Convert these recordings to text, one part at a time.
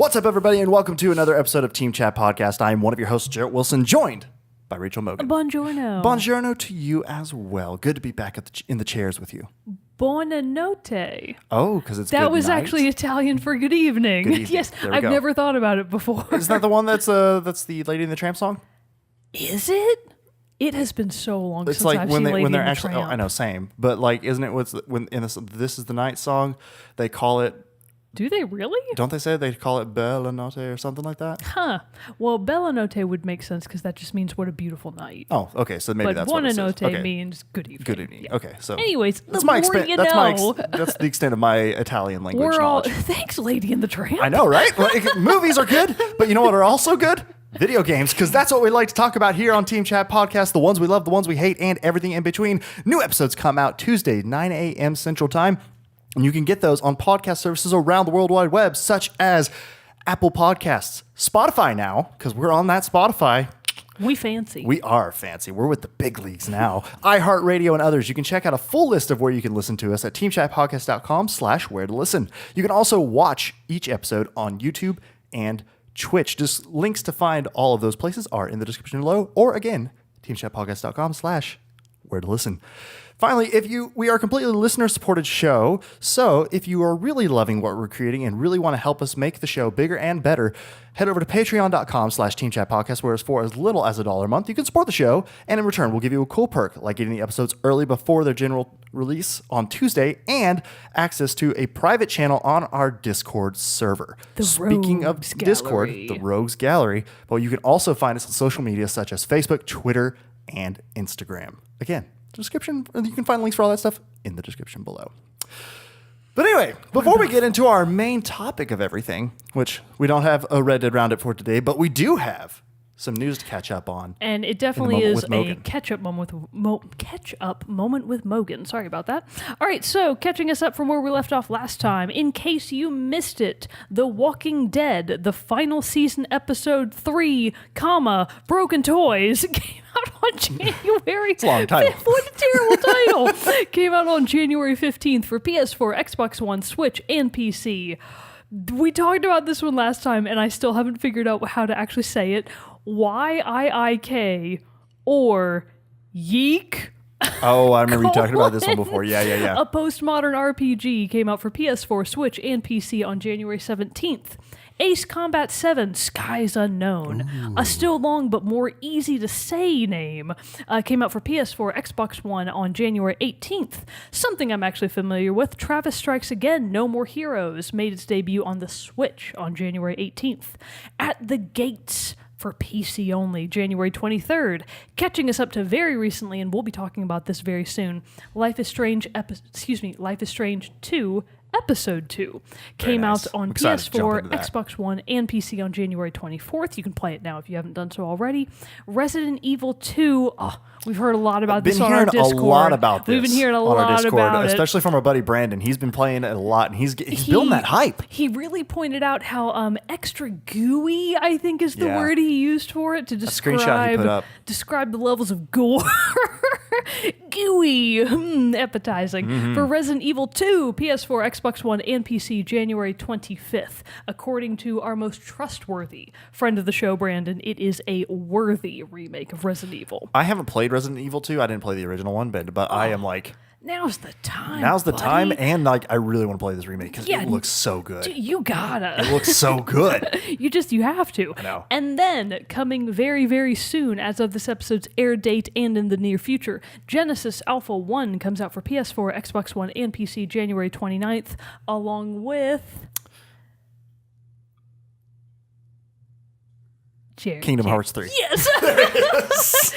What's up, everybody, and welcome to another episode of Team Chat Podcast. I am one of your hosts, Jerrett Wilson, joined by Rachel Mogan. Buongiorno. Buongiorno to you as well. Good to be back in the chairs with you. Buonanotte. Oh, because it's that good was night? actually Italian for good evening. Good evening. Yes, There we I've go. never thought about it before. Isn't that the one that's the Lady and the Tramp song? Is it? It has been so long It's since like I've when seen Lady they're and the actually. Tramp. Oh, I know, same. But like, isn't it when in this is the night song? They call it. Do they really? Don't they say they call it Bella Notte or something like that? Huh. Well, Bellanotte would make sense because that just means what a beautiful night. Oh, okay. So maybe But that's what it says. Buonanotte Okay. means good evening. Good evening. Yeah. Okay, so Anyways, that's the my more extent. you That's know. that's the extent of my Italian language We're all knowledge. thanks, Lady and the Tramp. I know, right? Like, movies are good, but you know what are also good? Video games, because that's what we like to talk about here on Team Chat Podcast. The ones we love, the ones we hate, and everything in between. New episodes come out Tuesday, 9 a.m. Central Time. And you can get those on podcast services around the World Wide Web, such as Apple Podcasts, Spotify now, because we're on that Spotify. We fancy. We are fancy. We're with the big leagues now. iHeartRadio and others. You can check out a full list of where you can listen to us at teamchatpodcast.com/where to listen. You can also watch each episode on YouTube and Twitch. Just links to find all of those places are in the description below, or again, teamchatpodcast.com/where to listen. Finally, we are a completely listener-supported show, so if you are really loving what we're creating and really want to help us make the show bigger and better, head over to patreon.com/teamchatpodcast, where for as little as $1 a month, you can support the show, and in return, we'll give you a cool perk, like getting the episodes early before their general release on Tuesday, and access to a private channel on our Discord server. Speaking of Rogues Discord, Gallery. the Rogues Gallery, well, you can also find us on social media such as Facebook, Twitter, and Instagram. Again, description, you can find links for all that stuff in the description below. But anyway, before we get into our main topic of everything, which we don't have a Red Dead Roundup for today, but we do have some news to catch up on. And it definitely moment is with a Mogan. catch-up moment with Mogan. Sorry about that. All right, so catching us up from where we left off last time, in case you missed it, The Walking Dead, the final season, episode 3, Broken Toys, came out on January... It's a long title. What a terrible title! Came out on January 15th for PS4, Xbox One, Switch, and PC. We talked about this one last time, and I still haven't figured out how to actually say it. YIIK or Yeek. Oh, I remember you talking about this one before. Yeah. A postmodern RPG came out for PS4, Switch, and PC on January 17th. Ace Combat 7, Skies Unknown, a still long but more easy to say name, came out for PS4, Xbox One on January 18th. Something I'm actually familiar with, Travis Strikes Again, No More Heroes, made its debut on the Switch on January 18th. At the Gates, for PC only, January 23rd. Catching us up to very recently, and we'll be talking about this very soon, Life is Strange 2, Episode 2 came nice. out on I'm excited to jump PS4, into that. Xbox One, and PC on January 24th. You can play it now if you haven't done so already. Resident Evil 2, we've heard a lot about this on our Been Discord. hearing a lot about this. We've been hearing a on our lot Discord, about it. especially from our buddy Brandon. He's been playing it a lot, and he's building that hype. He really pointed out how extra gooey, I think is the Yeah. word he used for it to screenshot he put up. describe the levels of gore. Gooey, appetizing. For Resident Evil 2, PS4, Xbox One, and PC, January 25th. According to our most trustworthy friend of the show, Brandon, it is a worthy remake of Resident Evil. I haven't played Resident Evil 2. I didn't play the original one, but I am like, Now's the time. time, buddy. and like I really want to play this remake because Yeah, it looks so good. Dude, you gotta. It looks so good. You have to. I know. And then, coming very, very soon, as of this episode's air date and in the near future, Genesis Alpha 1 comes out for PS4, Xbox One, and PC January 29th, along with... Kingdom Hearts 3. Yes!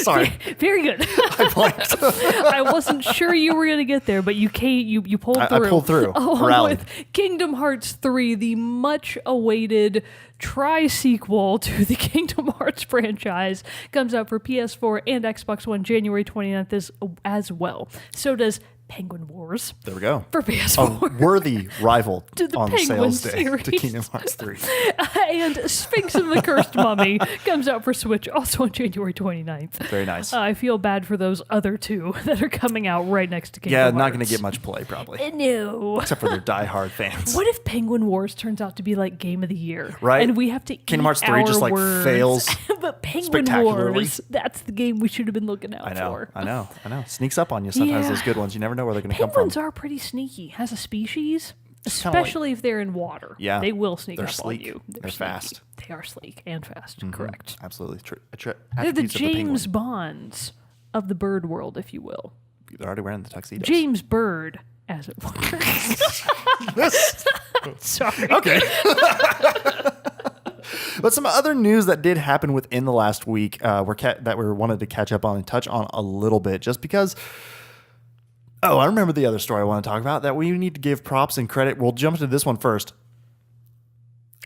Sorry. Very good. I blanked. I wasn't sure you were going to get there, but you pulled through. I pulled through. Along Rallied. with Kingdom Hearts 3, the much-awaited tri-sequel to the Kingdom Hearts franchise, comes out for PS4 and Xbox One January 29th as well. So does Penguin Wars There we go. for PS4. A worthy rival To the on the Penguin sales day series. to Kingdom Hearts 3. And Sphinx and the Cursed Mummy comes out for Switch also on January 29th. Very nice. I feel bad for those other two that are coming out right next to Kingdom Yeah, Hearts. not going to get much play probably, No. except for their diehard fans. What if Penguin Wars turns out to be like Game of the Year? Right. And we have to Kingdom eat Hearts 3 just our like words. fails But Penguin spectacularly. Wars, that's the game we should have been looking out I know, for. I know. Sneaks up on you sometimes, Yeah. those good ones. You never know where they're going to come Penguins from. are pretty sneaky as a species, Just kinda like- especially if they're in water. Yeah. They will sneak They're up sleek. on you. They're sneaky. fast. They are sleek and fast. Correct. Absolutely. They're the Attributes of the penguin. James Bonds of the bird world, if you will. They're already wearing the tuxedos. James Bird, as it were. Sorry. Okay. But some other news that did happen within the last week that we wanted to catch up on and touch on a little bit, just because. Oh, I remember the other story I want to talk about that we need to give props and credit. We'll jump into this one first.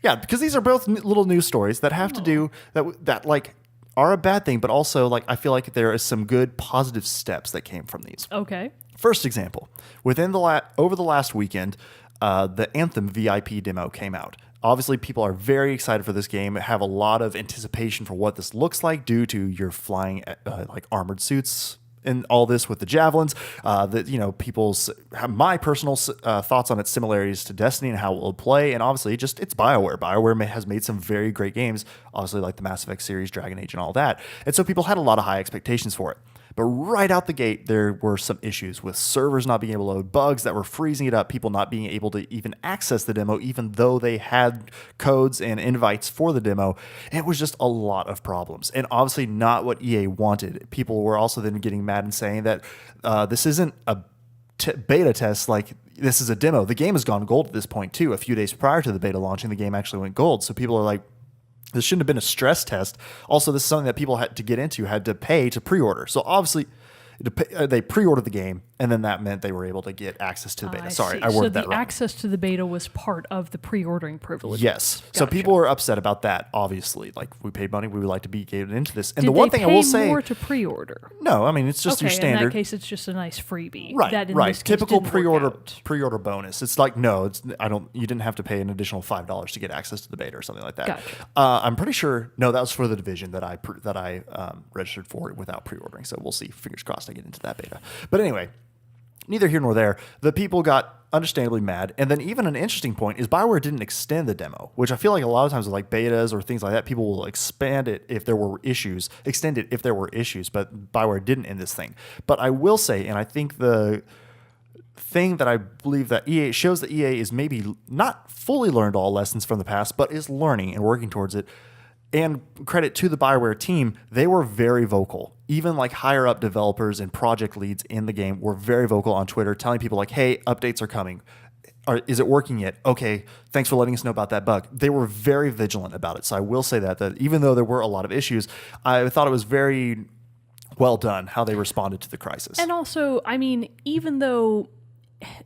Yeah, because these are both little news stories that have to do that like are a bad thing, but also like I feel like there is some good positive steps that came from these. Okay. First example, within over the last weekend, the Anthem VIP demo came out. Obviously, people are very excited for this game, have a lot of anticipation for what this looks like due to your flying like armored suits and all this with the javelins. People's my personal thoughts on its similarities to Destiny and how it will play, and obviously just it's BioWare. BioWare has made some very great games, obviously like the Mass Effect series, Dragon Age, and all that, and so people had a lot of high expectations for it. But right out the gate, there were some issues with servers not being able to load, bugs that were freezing it up, people not being able to even access the demo, even though they had codes and invites for the demo. It was just a lot of problems. And obviously not what EA wanted. People were also then getting mad and saying that this isn't a beta test, like this is a demo. The game has gone gold at this point too. A few days prior to the beta launching, the game actually went gold. So people are like, this shouldn't have been a stress test. Also, this is something that people had to get into, had to pay to pre-order. So obviously, they pre-ordered the game, and then that meant they were able to get access to the beta. Sorry, I worded that So wrong. the access to the beta was part of the pre-ordering privilege. Yes. So Gotcha. people were upset about that, obviously. Like, we paid money, we would like to be getting into this. And Did the one they thing I will pay say... more to pre-order? No, I mean, it's just Okay, your standard... in that case, it's just a nice freebie. Right, That in right. this case Typical didn't work out. pre-order bonus. It's like you didn't have to pay an additional $5 to get access to the beta or something like that. Gotcha. I'm pretty sure. No, that was for the division that I registered for without pre-ordering. So we'll see. Fingers crossed I get into that beta. But anyway, neither here nor there. The people got understandably mad, and then even an interesting point is BioWare didn't extend the demo, which I feel like a lot of times with like betas or things like that, people will expand it if there were issues, extend it if there were issues, but BioWare didn't in this thing. But I will say, and I think the thing that I believe that EA shows that EA is maybe not fully learned all lessons from the past, but is learning and working towards it. And credit to the BioWare team, they were very vocal. Even like higher up developers and project leads in the game were very vocal on Twitter, telling people like, hey, updates are coming. Is it working yet? Okay, thanks for letting us know about that bug. They were very vigilant about it. So I will say that even though there were a lot of issues, I thought it was very well done how they responded to the crisis. And also, I mean, even though...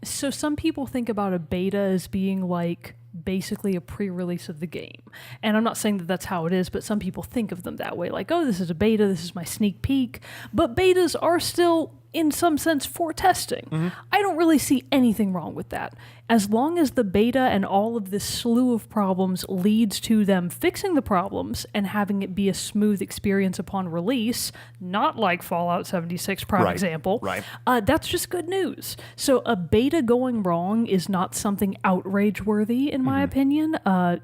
So some people think about a beta as being like basically a pre-release of the game. And I'm not saying that that's how it is, but some people think of them that way. Like, oh, this is a beta, this is my sneak peek. But betas are still, in some sense, for testing. Mm-hmm. I don't really see anything wrong with that. As long as the beta and all of this slew of problems leads to them fixing the problems and having it be a smooth experience upon release, not like Fallout 76 prime example, right. That's just good news. So a beta going wrong is not something outrage-worthy, in my opinion.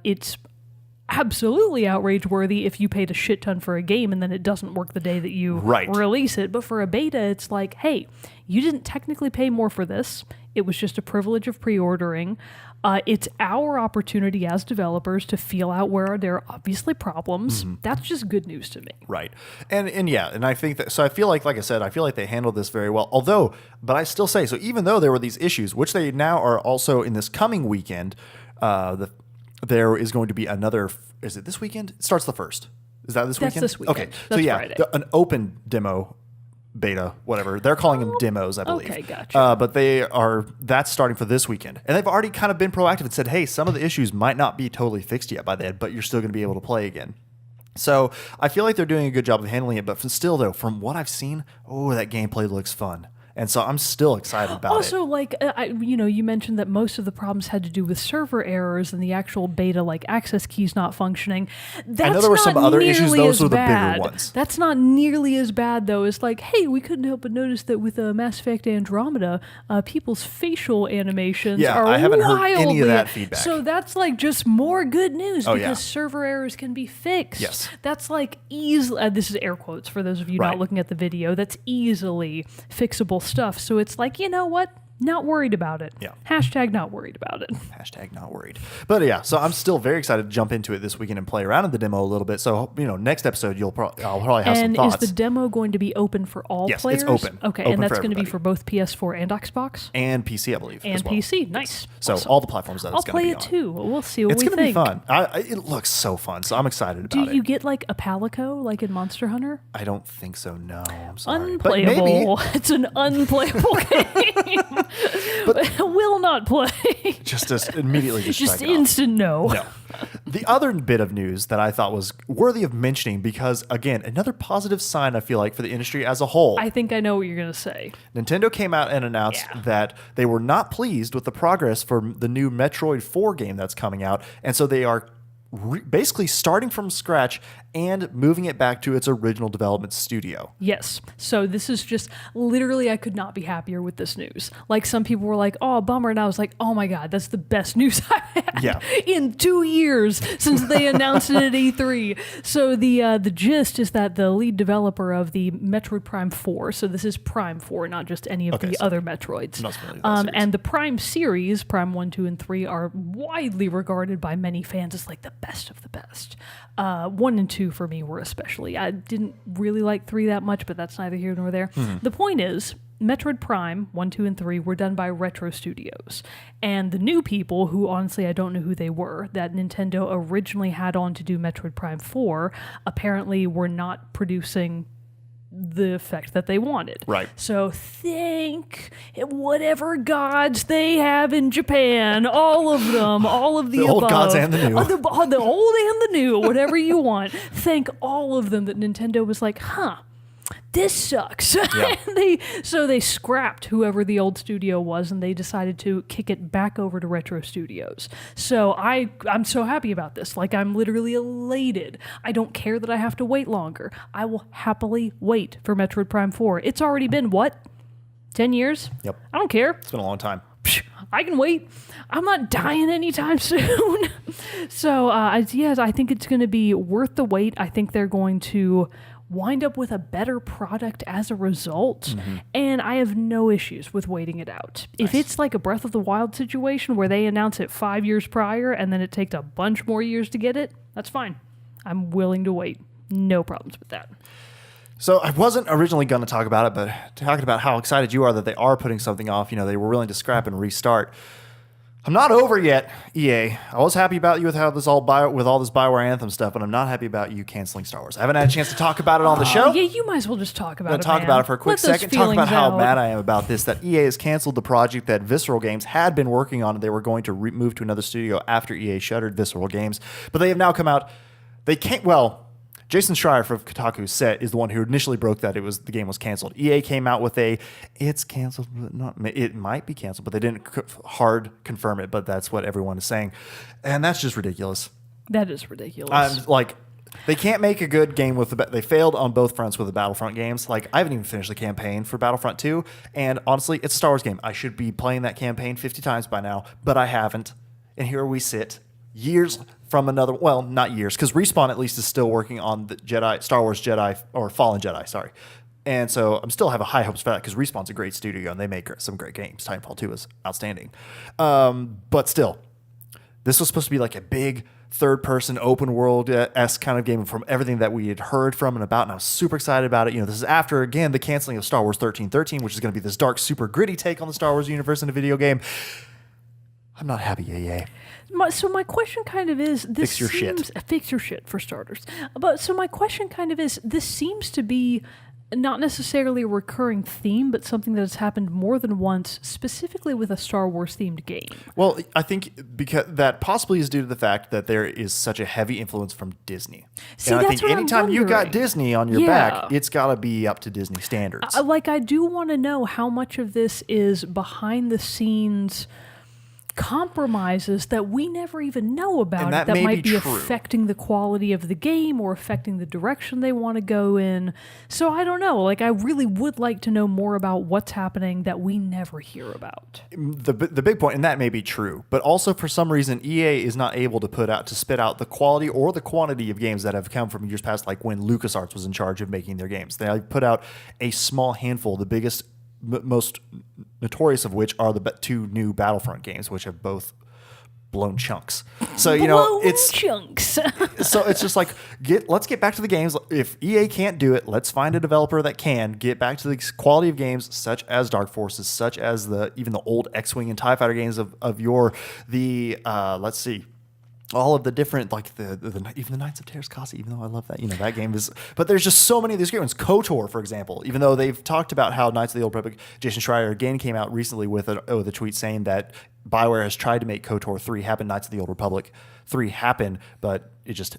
It's absolutely outrage-worthy if you paid a shit ton for a game and then it doesn't work the day that you release it. But for a beta, it's like, hey, you didn't technically pay more for this. It was just a privilege of pre-ordering. It's our opportunity as developers to feel out where there are obviously problems. That's just good news to me. Right. And yeah, and I think that, so I feel like I said, I feel like they handled this very well. But I still say, so even though there were these issues, which they now are also in this coming weekend, there is going to be another, is it this weekend? It starts the 1st. Is that this weekend? That's this weekend. Okay. That's so yeah, Friday. an open demo, beta, whatever. They're calling them demos, I believe. Okay, gotcha. But that's starting for this weekend. And they've already kind of been proactive and said, hey, some of the issues might not be totally fixed yet by then, but you're still going to be able to play again. So I feel like they're doing a good job of handling it. But still, though, from what I've seen, that gameplay looks fun. And so I'm still excited about it. Also, like, you mentioned that most of the problems had to do with server errors and the actual beta, like access keys not functioning. I know there were some other issues. Those were the bigger ones. That's not nearly as bad, though. It's like, hey, we couldn't help but notice that with Mass Effect Andromeda, people's facial animations are I haven't heard wildly, any of that feedback. So that's like just more good news because yeah. server errors can be fixed. Yes. That's like easily, this is air quotes for those of you not looking at the video, that's easily fixable stuff. So it's like, you know what? Not worried about it. Yeah. Hashtag not worried about it. Hashtag not worried. But yeah, so I'm still very excited to jump into it this weekend and play around in the demo a little bit. So, next episode, I'll probably have some thoughts. And is the demo going to be open for all yes, players? It's open. Okay, open and that's going to be for both PS4 and Xbox? And PC, I believe. And as well. PC, nice. So awesome. all the platforms that I'll it's going to be on. play it too. We'll see what it's we going to think. be fun. It looks so fun, so I'm excited about it. Do you get like a Palico like in Monster Hunter? I don't think so, no. I'm sorry. Unplayable. It's an unplayable game. But will not play. Just immediately just instant no. No. The other bit of news that I thought was worthy of mentioning because, again, another positive sign, I feel like, for the industry as a whole. I think I know what you're going to say. Nintendo came out and announced that they were not pleased with the progress for the new Metroid 4 game that's coming out, and so they are basically starting from scratch and moving it back to its original development studio. Yes. So this is just literally, I could not be happier with this news. Like some people were like, oh, bummer. And I was like, oh my God, that's the best news I've had in 2 years since they announced it at E3. So the gist is that the lead developer of the Metroid Prime 4, so this is Prime 4, not just any of the other Metroids. And the Prime series, Prime 1, 2, and 3, are widely regarded by many fans as like the best of the best. 1 and 2 for me were especially. I didn't really like 3 that much, but that's neither here nor there. The point is, Metroid Prime 1, 2, and 3 were done by Retro Studios. And the new people, who honestly I don't know who they were, that Nintendo originally had on to do Metroid Prime 4, apparently were not producing the effect that they wanted. Right. So thank whatever gods they have in Japan, all of them, all of the above. old gods and the new. The old and the new, whatever you want. Thank all of them that Nintendo was like, this sucks. Yeah. So they scrapped whoever the old studio was and they decided to kick it back over to Retro Studios. So I'm so happy about this. Like, I'm literally elated. I don't care that I have to wait longer. I will happily wait for Metroid Prime 4. It's already been, 10 years? Yep. I don't care. It's been a long time. I can wait. I'm not dying anytime soon. So, I think it's going to be worth the wait. I think they're going to wind up with a better product as a result, and I have no issues with waiting it out. Nice. If it's like a Breath of the Wild situation where they announce it 5 years prior and then it takes a bunch more years to get it, that's fine. I'm willing to wait. No problems with that. So I wasn't originally going to talk about it, but talking about how excited you are that they are putting something off, they were willing to scrap and restart. I'm not over yet, EA. I was happy about you with how this all with all this BioWare Anthem stuff, but I'm not happy about you canceling Star Wars. I haven't had a chance to talk about it on the show. Yeah, you might as well just talk about it. I'm going to talk about it for a quick second. Talk about how mad I am about this, that EA has canceled the project that Visceral Games had been working on. They were going to move to another studio after EA shuttered Visceral Games, but they have now come out. They can't. Jason Schreier from Kotaku is the one who initially broke that the game was canceled. EA came out with it's canceled, it might be canceled, but they didn't hard confirm it. But that's what everyone is saying, and that's just ridiculous. That is ridiculous. They can't make a good game they failed on both fronts with the Battlefront games. Like, I haven't even finished the campaign for Battlefront 2, and honestly, it's a Star Wars game. I should be playing that campaign 50 times by now, but I haven't. And here we sit, years from another, not years, because Respawn at least is still working on the Star Wars Jedi, or Fallen Jedi, sorry. And so I'm still have a high hopes for that, because Respawn's a great studio, and they make some great games. Titanfall 2 is outstanding. But still, this was supposed to be like a big third-person, open-world-esque kind of game from everything that we had heard from and about, and I was super excited about it. This is after, again, the canceling of Star Wars 1313, which is going to be this dark, super gritty take on the Star Wars universe in a video game. I'm not happy, EA. So my question kind of is, fix your shit for starters. But so my question kind of is, this seems to be not necessarily a recurring theme, but something that has happened more than once, specifically with a Star Wars themed game. Well, I think because that possibly is due to the fact that there is such a heavy influence from Disney. See, and I that's think what anytime I'm you got wondering. Disney on your back, it's got to be up to Disney standards. I do want to know how much of this is behind the scenes compromises that we never even know about that that may might be be true. affecting the quality of the game or affecting the direction they want to go in. So I don't know. Like, I really would like to know more about what's happening that we never hear about. The big point, and that may be true, but also for some reason EA is not able to spit out the quality or the quantity of games that have come from years past, like when LucasArts was in charge of making their games. They put out a small handful, the biggest, most notorious of which are the two new Battlefront games, which have both blown chunks. So it's chunks. so it's just like let's get back to the games. If EA can't do it, let's find a developer that can get back to the quality of games such as Dark Forces, such as even the old X-Wing and TIE Fighter games of yore. Let's see. All of the different, like even the Knights of Terrascasi, even though I love that, that game is. But there's just so many of these great ones. KOTOR, for example, even though they've talked about how Knights of the Old Republic, Jason Schreier again came out recently with a tweet saying that BioWare has tried to make KOTOR 3 happen, Knights of the Old Republic 3 happen, but it just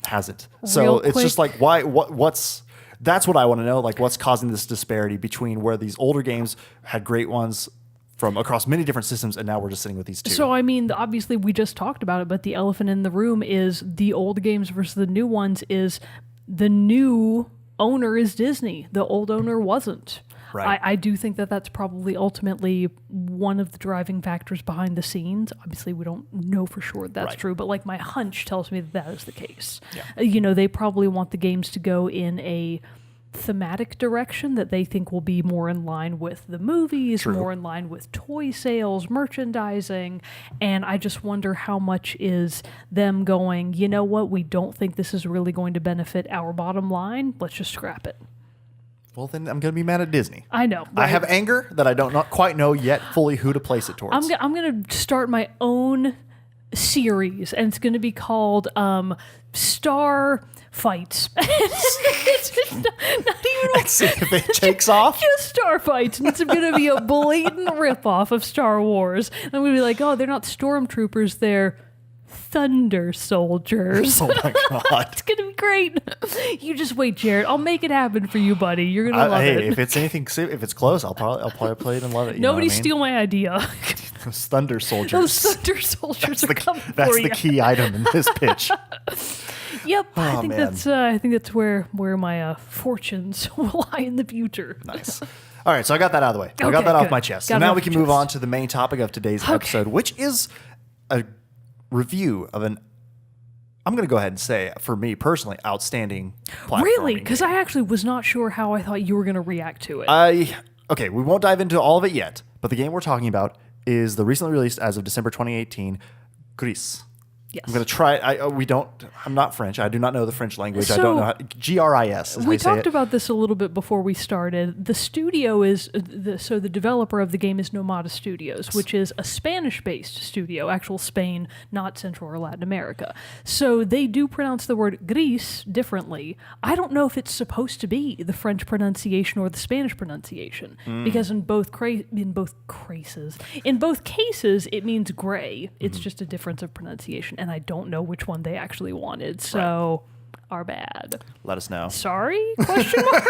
hasn't. So it's just like, why? What's that's what I want to know. Like, what's causing this disparity between where these older games had great ones from across many different systems, and now we're just sitting with these two. So, I mean, obviously we just talked about it, but the elephant in the room is the old games versus the new ones is the new owner is Disney. The old owner wasn't. Right. I do think that that's probably ultimately one of the driving factors behind the scenes. Obviously, we don't know for sure that's true, but like my hunch tells me that is the case. Yeah. They probably want the games to go in a thematic direction that they think will be more in line with the movies, more in line with toy sales, merchandising, and I just wonder how much is them going, you know what, we don't think this is really going to benefit our bottom line, let's just scrap it. Well, then I'm going to be mad at Disney. I know. I have anger that I don't not quite know yet fully who to place it towards. I'm going to start my own series, and it's going to be called Star Fights. It's not even. Let's see if it takes off. Just Star Fights, and it's going to be a blatant ripoff of Star Wars. And I'm going to be like, oh, they're not stormtroopers, they're Thunder Soldiers. Oh my god, it's going to be great. You just wait, Jerrett. I'll make it happen for you, buddy. You're going to love it. Hey, if it's anything, if it's close, I'll probably play it and love it. Nobody steal my idea. Those Thunder Soldiers. Those Thunder Soldiers are coming for you. That's the key item in this pitch. Yep, I think that's where my fortunes will lie in the future. Nice. All right, so I got that out of the way. I got that off my chest. So now we can move on to the main topic of today's episode, which is a review of I'm going to go ahead and say, for me personally, outstanding platforming. Really? Because I actually was not sure how I thought you were going to react to it. Okay, we won't dive into all of it yet, but the game we're talking about is the recently released, as of December 2018, GRIS. Yes. I'm going to try. I'm not French. I do not know the French language. I don't know how. GRIS. We talked about this a little bit before we started. The studio is the developer of the game is Nomada Studios, which is a Spanish-based studio, actual Spain, not Central or Latin America. So they do pronounce the word gris differently. I don't know if it's supposed to be the French pronunciation or the Spanish pronunciation, because in both cases it means gray. It's just a difference of pronunciation. And I don't know which one they actually wanted, so our bad. Let us know. Sorry? Question mark?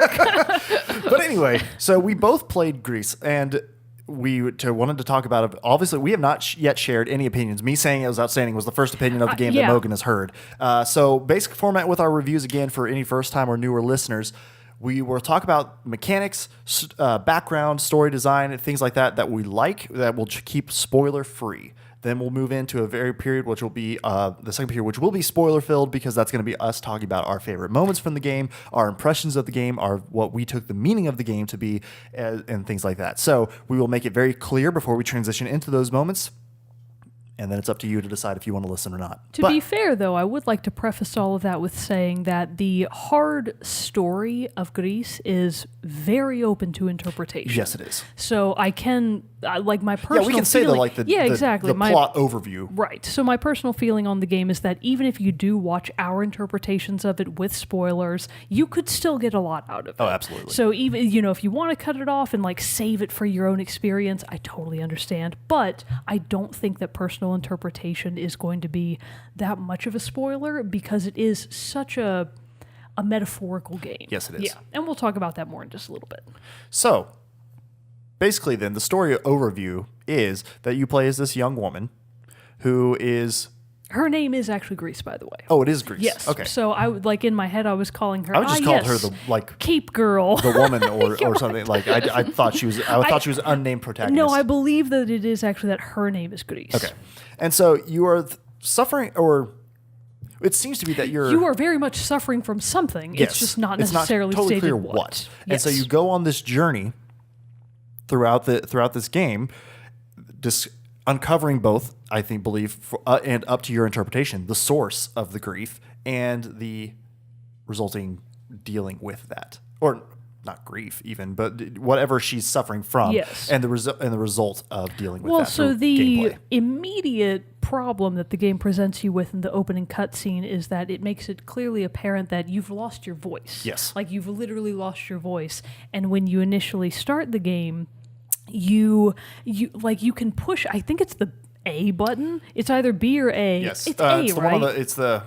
But anyway, so we both played GRIS, and we wanted to talk about it. Obviously, we have not yet shared any opinions. Me saying it was outstanding was the first opinion of the game that Mogan has heard. So basic format with our reviews, again, for any first-time or newer listeners, we will talk about mechanics, background, story design, things like that we like, that will keep spoiler-free. Then we'll move into a very period, which will be the second period, which will be spoiler-filled, because that's going to be us talking about our favorite moments from the game, our impressions of the game, what we took the meaning of the game to be, and things like that. So we will make it very clear before we transition into those moments, and then it's up to you to decide if you want to listen or not. To be fair, though, I would like to preface all of that with saying that the hard story of GRIS is very open to interpretation. Yes, it is. So I can like my personal Yeah, we can say feeling, exactly. The plot overview. Right. So my personal feeling on the game is that even if you do watch our interpretations of it with spoilers, you could still get a lot out of it. Oh, absolutely. So even, if you want to cut it off and like save it for your own experience, I totally understand. But I don't think that personal interpretation is going to be that much of a spoiler because it is such a metaphorical game. Yes, it is. Yeah. And we'll talk about that more in just a little bit. So, basically then, the story overview is that you play as this young woman who is... Her name is actually GRIS, by the way. Oh, it is GRIS. Yes. Okay. So I would in my head I was calling her. I would just call her the Cape Girl, the woman, or something. Like I thought she was. I thought she was an unnamed protagonist. No, I believe that it is actually that her name is GRIS. Okay. And so you are suffering, or it seems to be that you are very much suffering from something. Yes, it's just not it's necessarily not totally stated clear what. And so you go on this journey throughout this game, uncovering both, I believe, and up to your interpretation, the source of the grief and the resulting dealing with that, or not grief even, but whatever she's suffering from, yes, and the result of dealing with that. Well, so the gameplay. Immediate problem that the game presents you with in the opening cutscene is that it makes it clearly apparent that you've lost your voice. Yes, like you've literally lost your voice, and when you initially start the game, you can push. I think it's the A button. It's either B or A. Yes, it's A, it's right? it's the.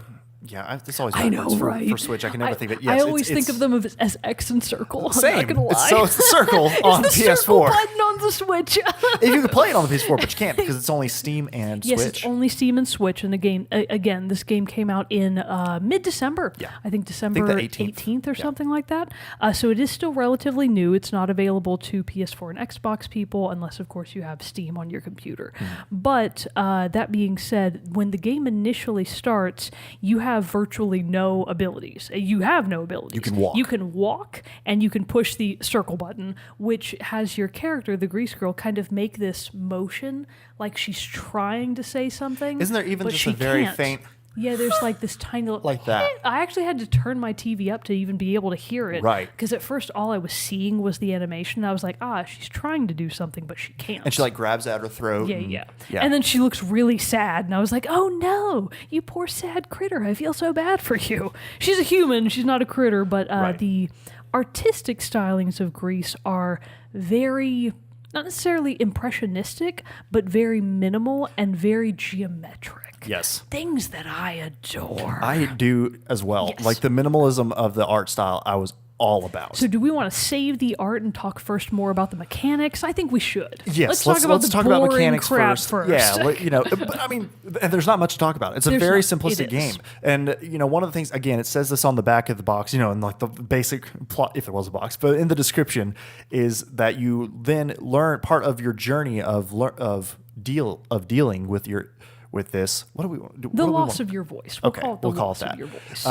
Yeah, it's always I know, right? For Switch. I can never think of it. Yes, I always think of them as X and circle. Same. I'm not gonna lie. It's the circle on it's the PS4. Circle button on the Switch. If you could play it on the PS4, but you can't because it's only Steam and Switch. Yes, it's only Steam and Switch. And again, this game came out in mid-December. Yeah. I think December the 18th or something like that. So it is still relatively new. It's not available to PS4 and Xbox people unless, of course, you have Steam on your computer. But that being said, when the game initially starts, you have virtually no abilities. You have no abilities. You can walk. You can walk, and you can push the circle button, which has your character, the Grease Girl, kind of make this motion like she's trying to say something. Isn't there even but just she a very can't. faint... Yeah, there's like this tiny little... Like that. I actually had to turn my TV up to even be able to hear it. Right. Because at first all I was seeing was the animation. I was like, she's trying to do something, but she can't. And she like grabs at her throat. Yeah. And then she looks really sad. And I was like, oh no, you poor sad critter. I feel so bad for you. She's a human. She's not a critter. But Right. the artistic stylings of GRIS are very... not necessarily impressionistic, but very minimal and very geometric. Yes. Things that I adore. I do as well. Yes. Like the minimalism of the art style, I was all about. So do we want to save the art and talk first more about the mechanics? I think we should. Yes, let's talk about the mechanics crap first. Yeah, but I mean, and there's not much to talk about. It's a very simplistic game, and one of the things, again, it says this on the back of the box, and like the basic plot, if there was a box, but in the description is that you then learn part of your journey of dealing with this. What do we do? The loss of your voice. We'll call it the loss that. of your voice.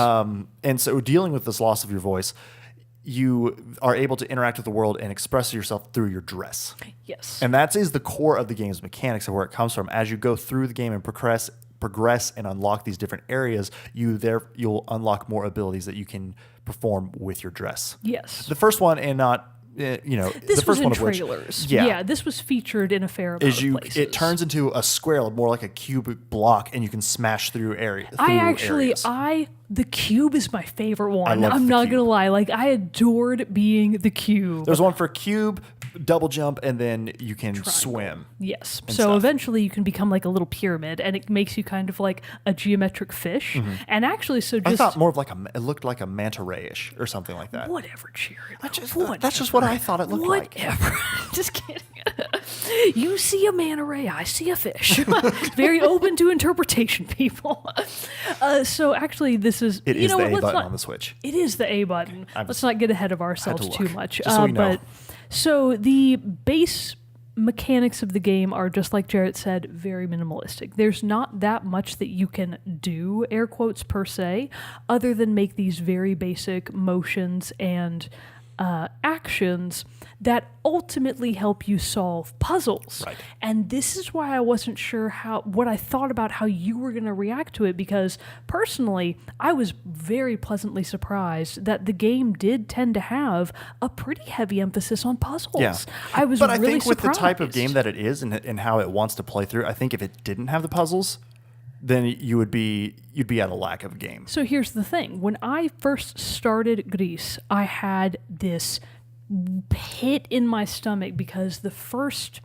And so dealing with this loss of your voice, you are able to interact with the world and express yourself through your dress. Yes. And that is the core of the game's mechanics of where it comes from. As you go through the game and progress and unlock these different areas, you'll unlock more abilities that you can perform with your dress. Yes. The first one, and not this the first was in one of trailers. which, Yeah, this was featured in a fair amount of places. It turns into a square, more like a cubic block, and you can smash through areas. The cube is my favorite one. I love I'm the not cube. gonna lie, like I adored being the cube. There's one for cube, double jump, and then you can swim. Yes. So stuff. eventually you can become like a little pyramid, and it makes you kind of like a geometric fish. And actually, so just I thought more of it looked like a manta ray-ish or something like that. whatever, Jerrett. That's just what I thought it looked like. Whatever. Just kidding. You see a manta ray, I see a fish. Very open to interpretation, people. So actually, this is It is the A button on the Switch. It is the A button. Let's not get ahead of ourselves too much. Just so we know. So the base mechanics of the game are, just like Jerrett said, very minimalistic. There's not that much that you can do, air quotes per se, other than make these very basic motions and actions that ultimately help you solve puzzles. Right. And this is why I wasn't sure what I thought about how you were going to react to it, because personally, I was very pleasantly surprised that the game did tend to have a pretty heavy emphasis on puzzles. Yeah. I was but really I think surprised. with the type of game that it is and how it wants to play through, I think if it didn't have the puzzles, then you'd be at a lack of game. So here's the thing. When I first started GRIS, I had this pit in my stomach because the first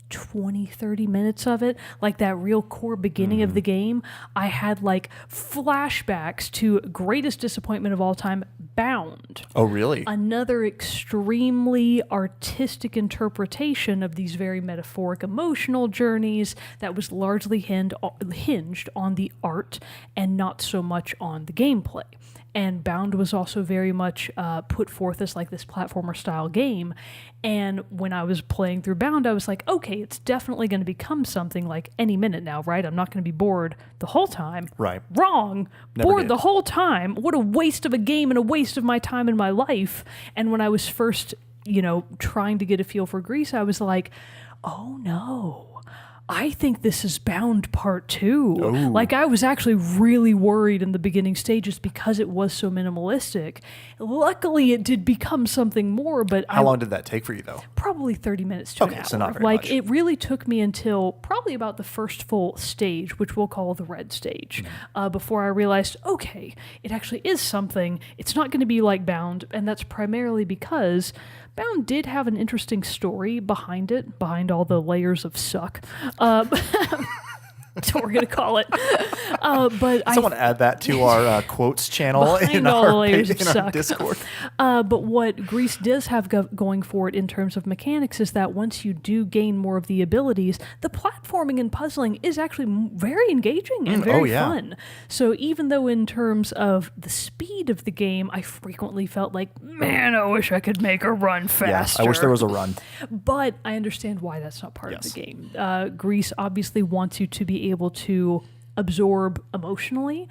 20, 30 minutes of it, like that real core beginning of the game, I had like flashbacks to greatest disappointment of all time, Bound. Oh, really? Another extremely artistic interpretation of these very metaphoric emotional journeys that was largely hinged on the art and not so much on the gameplay. And Bound was also very much put forth as like this platformer style game. And when I was playing through Bound, I was like, okay, it's definitely going to become something like any minute now, right? I'm not going to be bored the whole time. Right. Wrong. Never Bored did. the whole time. What a waste of a game and a waste of my time and my life. And when I was first, trying to get a feel for GRIS, I was like, oh no. I think this is Bound Part 2. Oh. Like, I was actually really worried in the beginning stages because it was so minimalistic. Luckily, it did become something more, but How long did that take for you, though? probably 30 minutes to an hour. so not very like, much. it really took me until probably about the first full stage, which we'll call the red stage, before I realized, okay, it actually is something. It's not going to be like Bound, and that's primarily because Bound did have an interesting story behind it, behind all the layers of suck. That's what we're going to call it. But Someone add that to our quotes channel Behind in all the our layers page, of in our suck. Discord. But what GRIS does have going for it in terms of mechanics is that once you do gain more of the abilities, the platforming and puzzling is actually very engaging and very fun. So even though in terms of the speed of the game, I frequently felt like, man, I wish I could make a run faster. Yeah, I wish there was a run. But I understand why that's not part of the game. GRIS obviously wants you to be able to absorb emotionally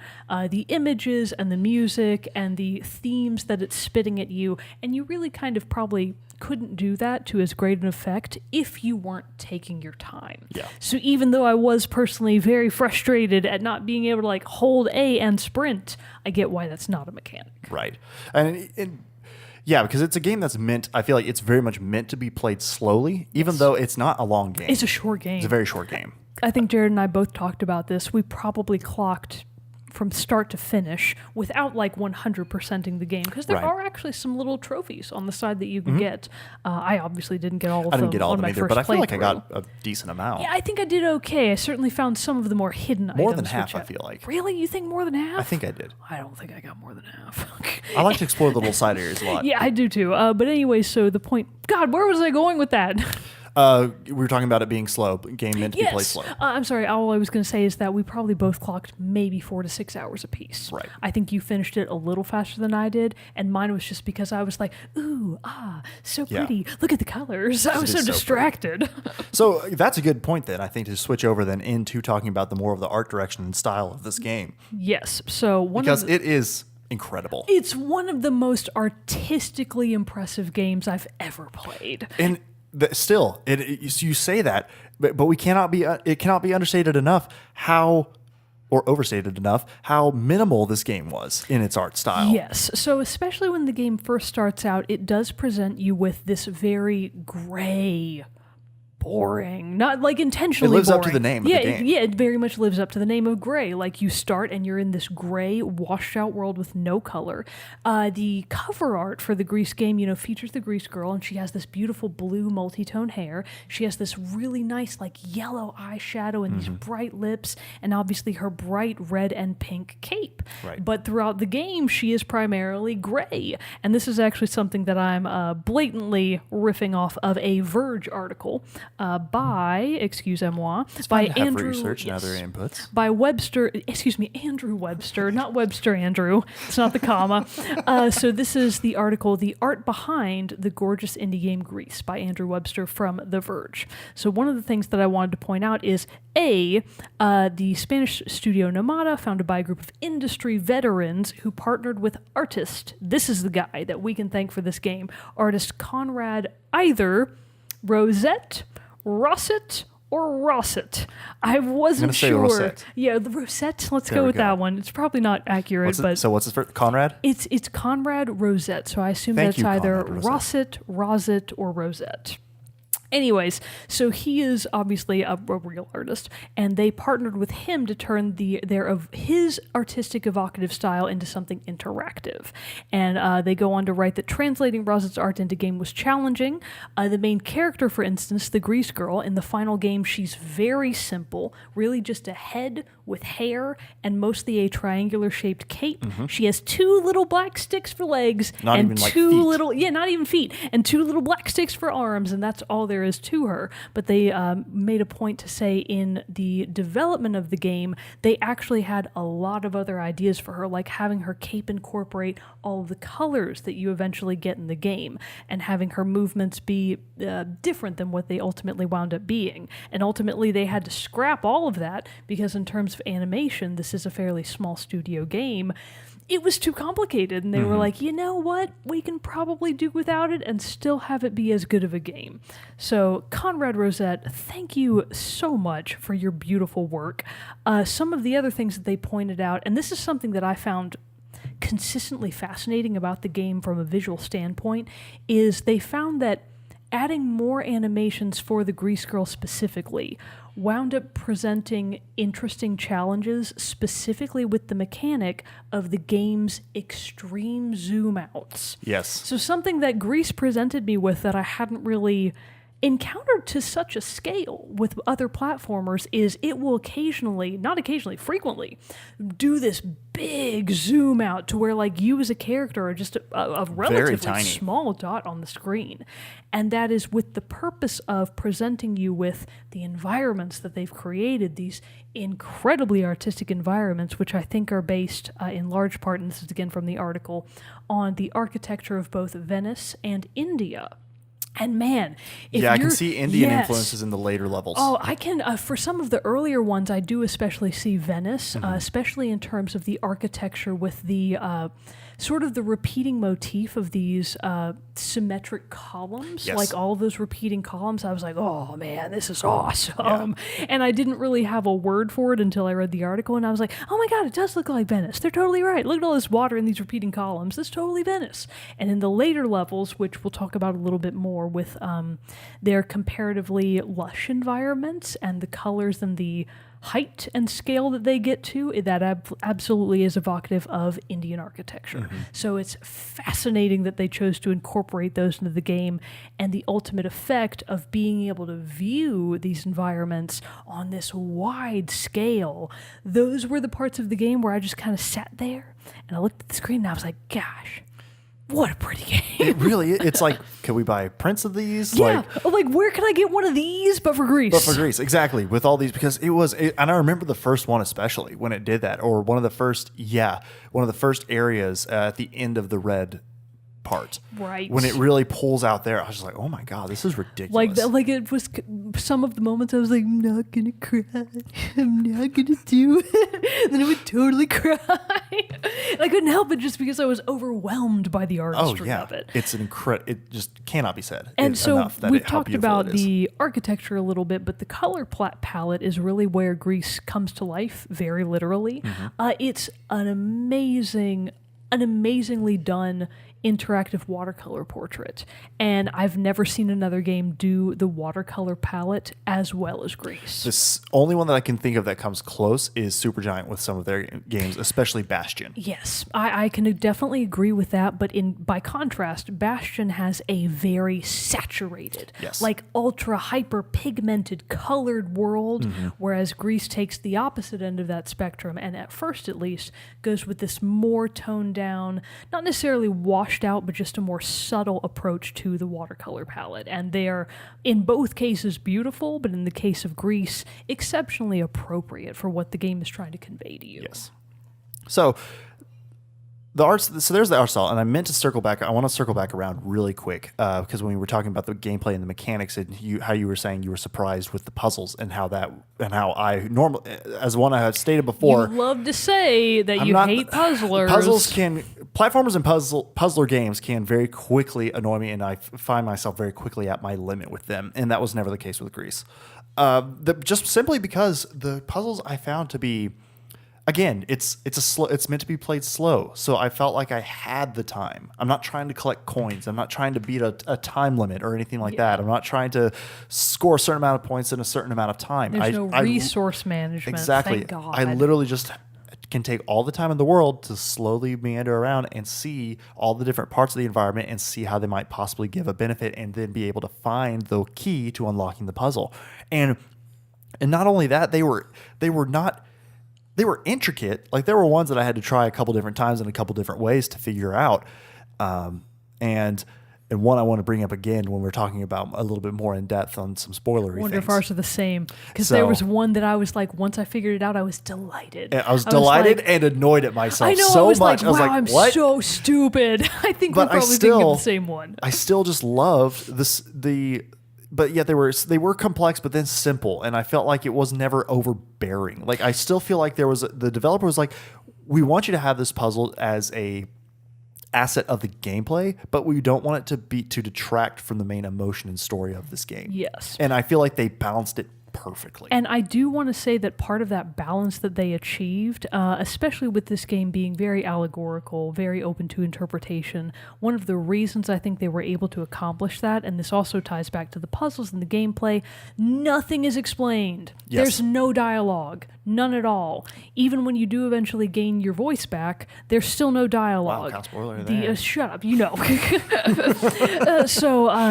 the images and the music and the themes that it's spitting at you, and you really kind of probably couldn't do that to as great an effect if you weren't taking your time. Yeah. So even though I was personally very frustrated at not being able to like hold A and sprint, I get why that's not a mechanic. Right. And yeah, because it's a game that's I feel like it's very much meant to be played slowly, even though it's not a long game. It's a short game. It's a very short game. I think Jerrett and I both talked about this. We probably clocked from start to finish without like 100%ing the game, because there are actually some little trophies on the side that you can get. I obviously didn't get all of them. I didn't get all on of them my either, first but I feel like I playthrough. got a decent amount. Yeah, I think I did okay. I certainly found some of the more hidden items. More than half, which I feel like. Really? You think more than half? I think I did. I don't think I got more than half. I like to explore the little side areas a lot. Yeah, I do too. But anyway, so the point... God, where was I going with that? We were talking about it being slow, game meant to be played slow. I'm sorry. All I was going to say is that we probably both clocked maybe 4 to 6 hours apiece. Right. I think you finished it a little faster than I did, and mine was just because I was like, ooh, so pretty. Look at the colors. I was It so is so distracted. So that's a good point then, I think, to switch over then into talking about the more of the art direction and style of this game. Yes. So Because it is incredible. it's one of the most artistically impressive games I've ever played. And still, you say that, but we cannot be. It cannot be understated enough or overstated enough how minimal this game was in its art style. Yes. So especially when the game first starts out, it does present you with this very gray, boring, not like intentionally It lives up boring. to the name of the game. Yeah, it very much lives up to the name of gray. Like you start and you're in this gray, washed out world with no color. The cover art for the GRIS game, features the GRIS girl, and she has this beautiful blue multi-tone hair. She has this really nice like yellow eyeshadow and these bright lips, and obviously her bright red and pink cape. Right. But throughout the game, she is primarily gray. And this is actually something that I'm blatantly riffing off of a Verge article by, excusez-moi, It's by fine to have Andrew. research and yes, other inputs. by Andrew Webster, not Webster Andrew. It's not the comma. So this is the article, The Art Behind the Gorgeous Indie Game GRIS by Andrew Webster from The Verge. So one of the things that I wanted to point out is, the Spanish studio Nomada, founded by a group of industry veterans who partnered with artist, this is the guy that we can thank for this game, artist Conrad either Rosette, Rosset, or Rosset. I wasn't say sure. Rosette. Yeah, the Rosette. Let's There go we with go. that one. It's probably not accurate, So what's his first? Conrad? it's Conrad Rosette. So I assume Thank that's you, either Conrad Rosset, Rosette, or Rosette. Anyways, so he is obviously a real artist, and they partnered with him to turn his artistic evocative style into something interactive. And they go on to write that translating Rosette's art into game was challenging. The main character, for instance, the Grease girl, in the final game, she's very simple, really just a head with hair and mostly a triangular-shaped cape. She has 2 little black sticks for legs, Not and even, like, 2 feet. little, not even feet, and 2 little black sticks for arms, and that's all there is to her. But they made a point to say in the development of the game, they actually had a lot of other ideas for her, like having her cape incorporate all of the colors that you eventually get in the game, and having her movements be different than what they ultimately wound up being. And ultimately, they had to scrap all of that because in terms of animation, this is a fairly small studio game. It was too complicated, and they were like, you know what? We can probably do without it and still have it be as good of a game. So, Conrad Rosette, thank you so much for your beautiful work. Some of the other things that they pointed out, and this is something that I found consistently fascinating about the game from a visual standpoint, is they found that adding more animations for the Grease Girl specifically wound up presenting interesting challenges, specifically with the mechanic of the game's extreme zoom outs. Yes. So something that Grease presented me with that I hadn't really encountered to such a scale with other platformers is it will frequently do this big zoom out to where like you as a character are just a relatively tiny. small dot on the screen. And that is with the purpose of presenting you with the environments that they've created, these incredibly artistic environments, which I think are based in large part, and this is again from the article, on the architecture of both Venice and India. And man, if I can you're- see Indian yes. influences in the later levels. Oh, I can. For some of the earlier ones, I do especially see Venice, especially in terms of the architecture with the sort of the repeating motif of these symmetric columns, Yes. like all those repeating columns. I was like, oh man, this is awesome. And I didn't really have a word for it until I read the article, and I was like, oh my god, it does look like Venice. They're totally right. Look at all this water in these repeating columns. That's totally Venice. And in the later levels, which we'll talk about a little bit more with their comparatively lush environments and the colors and the height and scale that they get to, that absolutely is evocative of Indian architecture. So it's fascinating that they chose to incorporate those into the game, and the ultimate effect of being able to view these environments on this wide scale. Those were the parts of the game where I just kind of sat there and I looked at the screen and I was like, gosh, what a pretty game. It really is. It's like, can we buy prints of these? Yeah. Like, where can I get one of these but for Greece? But for Greece, exactly. With all these, because and I remember the first one especially when it did that, or one of the first areas at the end of the red part. Right. When it really pulls out there, I was just like, oh my God, this is ridiculous. Like it was some of the moments I was like, I'm not gonna cry. I'm not gonna do it. Then I would totally cry. And I couldn't help it just because I was overwhelmed by the artistry of it. It's an it just cannot be said. And so we've how talked beautiful about it is. the architecture a little bit, but the color palette is really where Greece comes to life, very literally. It's an amazingly done interactive watercolor portrait, and I've never seen another game do the watercolor palette as well as Greece. This only one that I can think of that comes close is Supergiant with some of their games, especially Bastion. Yes, I can definitely agree with that, but by contrast, Bastion has a very saturated, Yes. like ultra hyper pigmented colored world, whereas Greece takes the opposite end of that spectrum, and at first at least goes with this more toned down, not necessarily washed washed out, but just a more subtle approach to the watercolor palette. And they are, in both cases, beautiful, but in the case of GRIS, exceptionally appropriate for what the game is trying to convey to you. Yes. So there's the art style, and I meant to circle back. I want to circle back around really quick because when we were talking about the gameplay and the mechanics, and how you were saying you were surprised with the puzzles and how I normally, as one I have stated before, you love to say that you hate puzzlers. Platformers and puzzler games can very quickly annoy me, and I find myself very quickly at my limit with them, and that was never the case with GRIS. Just simply because the puzzles I found to be, again, it's meant to be played slow, so I felt like I had the time. I'm not trying to collect coins. I'm not trying to beat a time limit or anything like that. I'm not trying to score a certain amount of points in a certain amount of time. There's no resource management. Exactly. Thank God. I literally just can take all the time in the world to slowly meander around and see all the different parts of the environment and see how they might possibly give a benefit, and then be able to find the key to unlocking the puzzle. And not only that, they were intricate. Like, there were ones that I had to try a couple different times in a couple different ways to figure out. And one I want to bring up again when we're talking about a little bit more in depth on some spoilery things. I wonder if ours are the same. Because there was one that I was like, once I figured it out, I was delighted. I was delighted and annoyed at myself I know, so I was much. Like, I was wow, like, I'm what? so stupid. I think we're probably thinking of the same one. I still just loved this. But yet they were complex, but then simple, and I felt like it was never overbearing. Like, I still feel like the developer was like, we want you to have this puzzle as a asset of the gameplay, but we don't want it to detract from the main emotion and story of this game. Yes. And I feel like they balanced it perfectly. And I do want to say that part of that balance that they achieved, especially with this game being very allegorical, very open to interpretation, one of the reasons I think they were able to accomplish that, and this also ties back to the puzzles and the gameplay, nothing is explained. Yes. There's no dialogue. None at all. Even when you do eventually gain your voice back, there's still no dialogue. Wow, kind of spoiler there. Shut up, you know.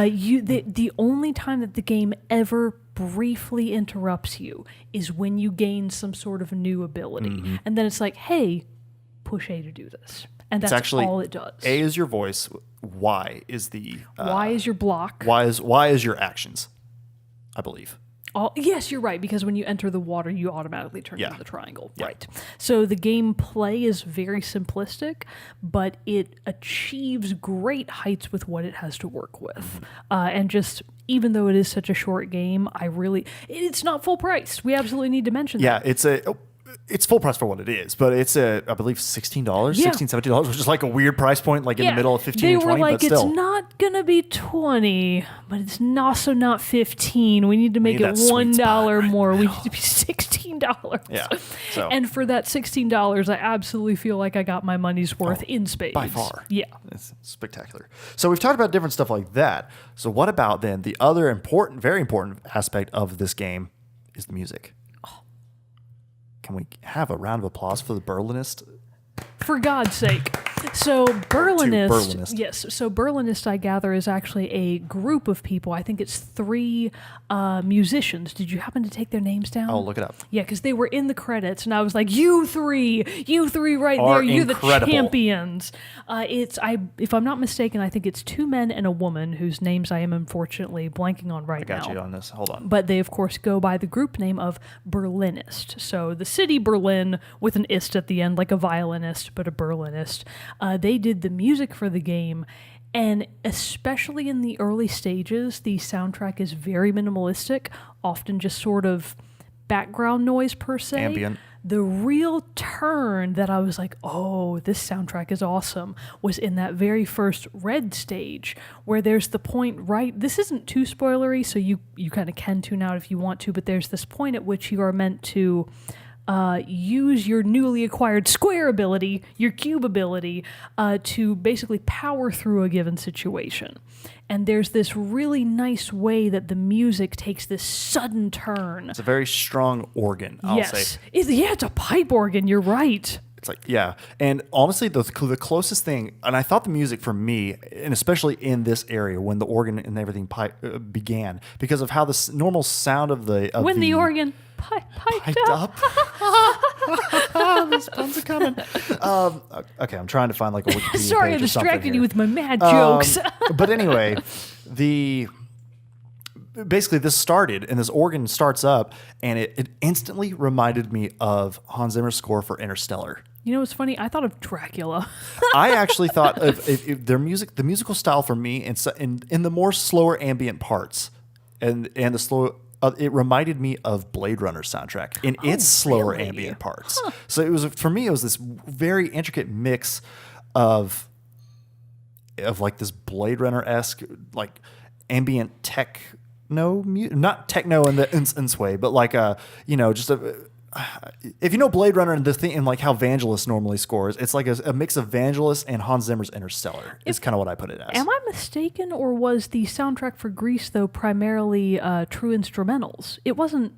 The only time that the game ever briefly interrupts you is when you gain some sort of new ability. Mm-hmm. And then it's like, hey, push A to do this. And that's actually all it does. A is your voice. Y is the... Y is your block. Y is your actions, I believe. Yes, you're right, because when you enter the water, you automatically turn into the triangle. Yeah. Right. So the gameplay is very simplistic, but it achieves great heights with what it has to work with. And just, even though it is such a short game, it's not full price. We absolutely need to mention that. Yeah, it's full price for what it is, but it's I believe $16, $17, which is like a weird price point, like in the middle of 15 and 20, they were like, but still. It's not going to be 20, but it's also not 15. We need to make it $1 more. We need to be $16. Yeah. And for that $16, I absolutely feel like I got my money's worth in spades. By far. Yeah. It's spectacular. So we've talked about different stuff like that. So what about then the other very important aspect of this game is the music. Can we have a round of applause for the Berlinist? For God's sake. So Berlinist, yes. So Berlinist, I gather, is actually a group of people. I think it's 3 musicians. Did you happen to take their names down? Oh, look it up. Yeah, because they were in the credits, and I was like, you three right are there, you're incredible. The champions. If I'm not mistaken, I think it's 2 men and a woman whose names I am unfortunately blanking on right now. I got you on this. Hold on. But they, of course, go by the group name of Berlinist. So the city Berlin with an ist at the end, like a violinist, but a Berlinist. They did the music for the game, and especially in the early stages, the soundtrack is very minimalistic, often just sort of background noise per se. Ambient. The real turn that I was like, oh, this soundtrack is awesome, was in that very first red stage, where there's the point this isn't too spoilery, so you kind of can tune out if you want to, but there's this point at which you are meant to use your newly acquired square ability, your cube ability, to basically power through a given situation. And there's this really nice way that the music takes this sudden turn. It's a very strong organ, I'll say. It's a pipe organ, you're right. It's like, yeah. And honestly, the closest thing, and I thought the music for me, and especially in this area when the organ and everything began, because of how the normal sound of the... the organ piped up. These puns are coming. Okay, I'm trying to find like a Wikipedia Sorry, I page or something distracted you here. with my mad jokes. But anyway, basically this started, and this organ starts up, and it instantly reminded me of Hans Zimmer's score for Interstellar. You know what's funny? I thought of Dracula. I actually thought of their music, the musical style for me, in the more slower ambient parts, and the slow. It reminded me of Blade Runner soundtrack in its slower really? ambient parts. So it was, for me, it was this very intricate mix of like this Blade Runner-esque like ambient techno, not techno in the instance way, but like just if you know Blade Runner and the thing and like how Vangelis normally scores, it's like a mix of Vangelis and Hans Zimmer's Interstellar. Is kind of what I put it as. Am I mistaken, or was the soundtrack for GRIS though primarily true instrumentals? It wasn't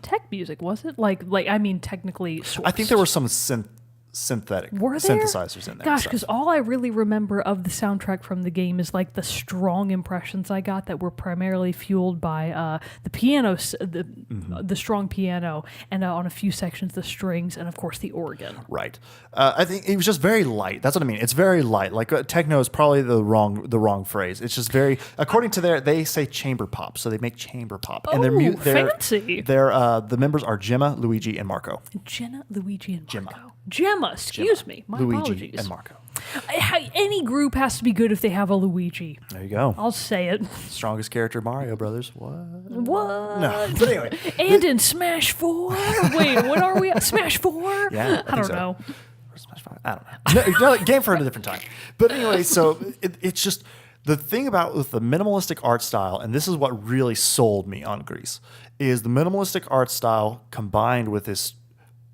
tech music, was it? Like I mean, technically sourced. I think there were some synthetic synthesizers in there. Gosh, because all I really remember of the soundtrack from the game is like the strong impressions I got that were primarily fueled by the piano, the strong piano, and on a few sections the strings, and of course the organ. Right. I think it was just very light. That's what I mean. It's very light. Like techno is probably the wrong phrase. It's just very, according to they say chamber pop, so they make chamber pop. And fancy. The members are Gemma, Luigi, and Marco. Jenna, Luigi, and Marco. Gemma, excuse me. My Luigi apologies. and Marco. Any group has to be good if they have a Luigi. There you go. I'll say it. Strongest character, Mario Brothers. What? What? No, but anyway. And in Smash 4? Wait, what are we at? Smash 4? Yeah, I don't know. Or Smash 5? I don't know. No, game for a different time. But anyway, so it's just the thing with the minimalistic art style, and this is what really sold me on GRIS, is the minimalistic art style combined with this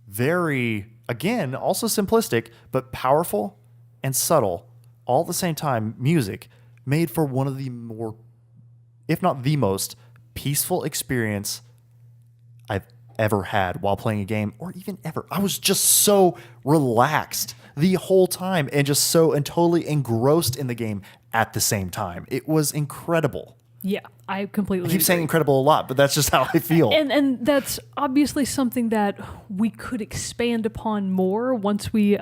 very, again, also simplistic, but powerful and subtle, all at the same time, music made for one of the more, if not the most, peaceful experience I've ever had while playing a game, or even ever. I was just so relaxed the whole time and totally engrossed in the game at the same time. It was incredible. Yeah, I completely keep agree. saying incredible a lot, but that's just how I feel. And that's obviously something that we could expand upon more once we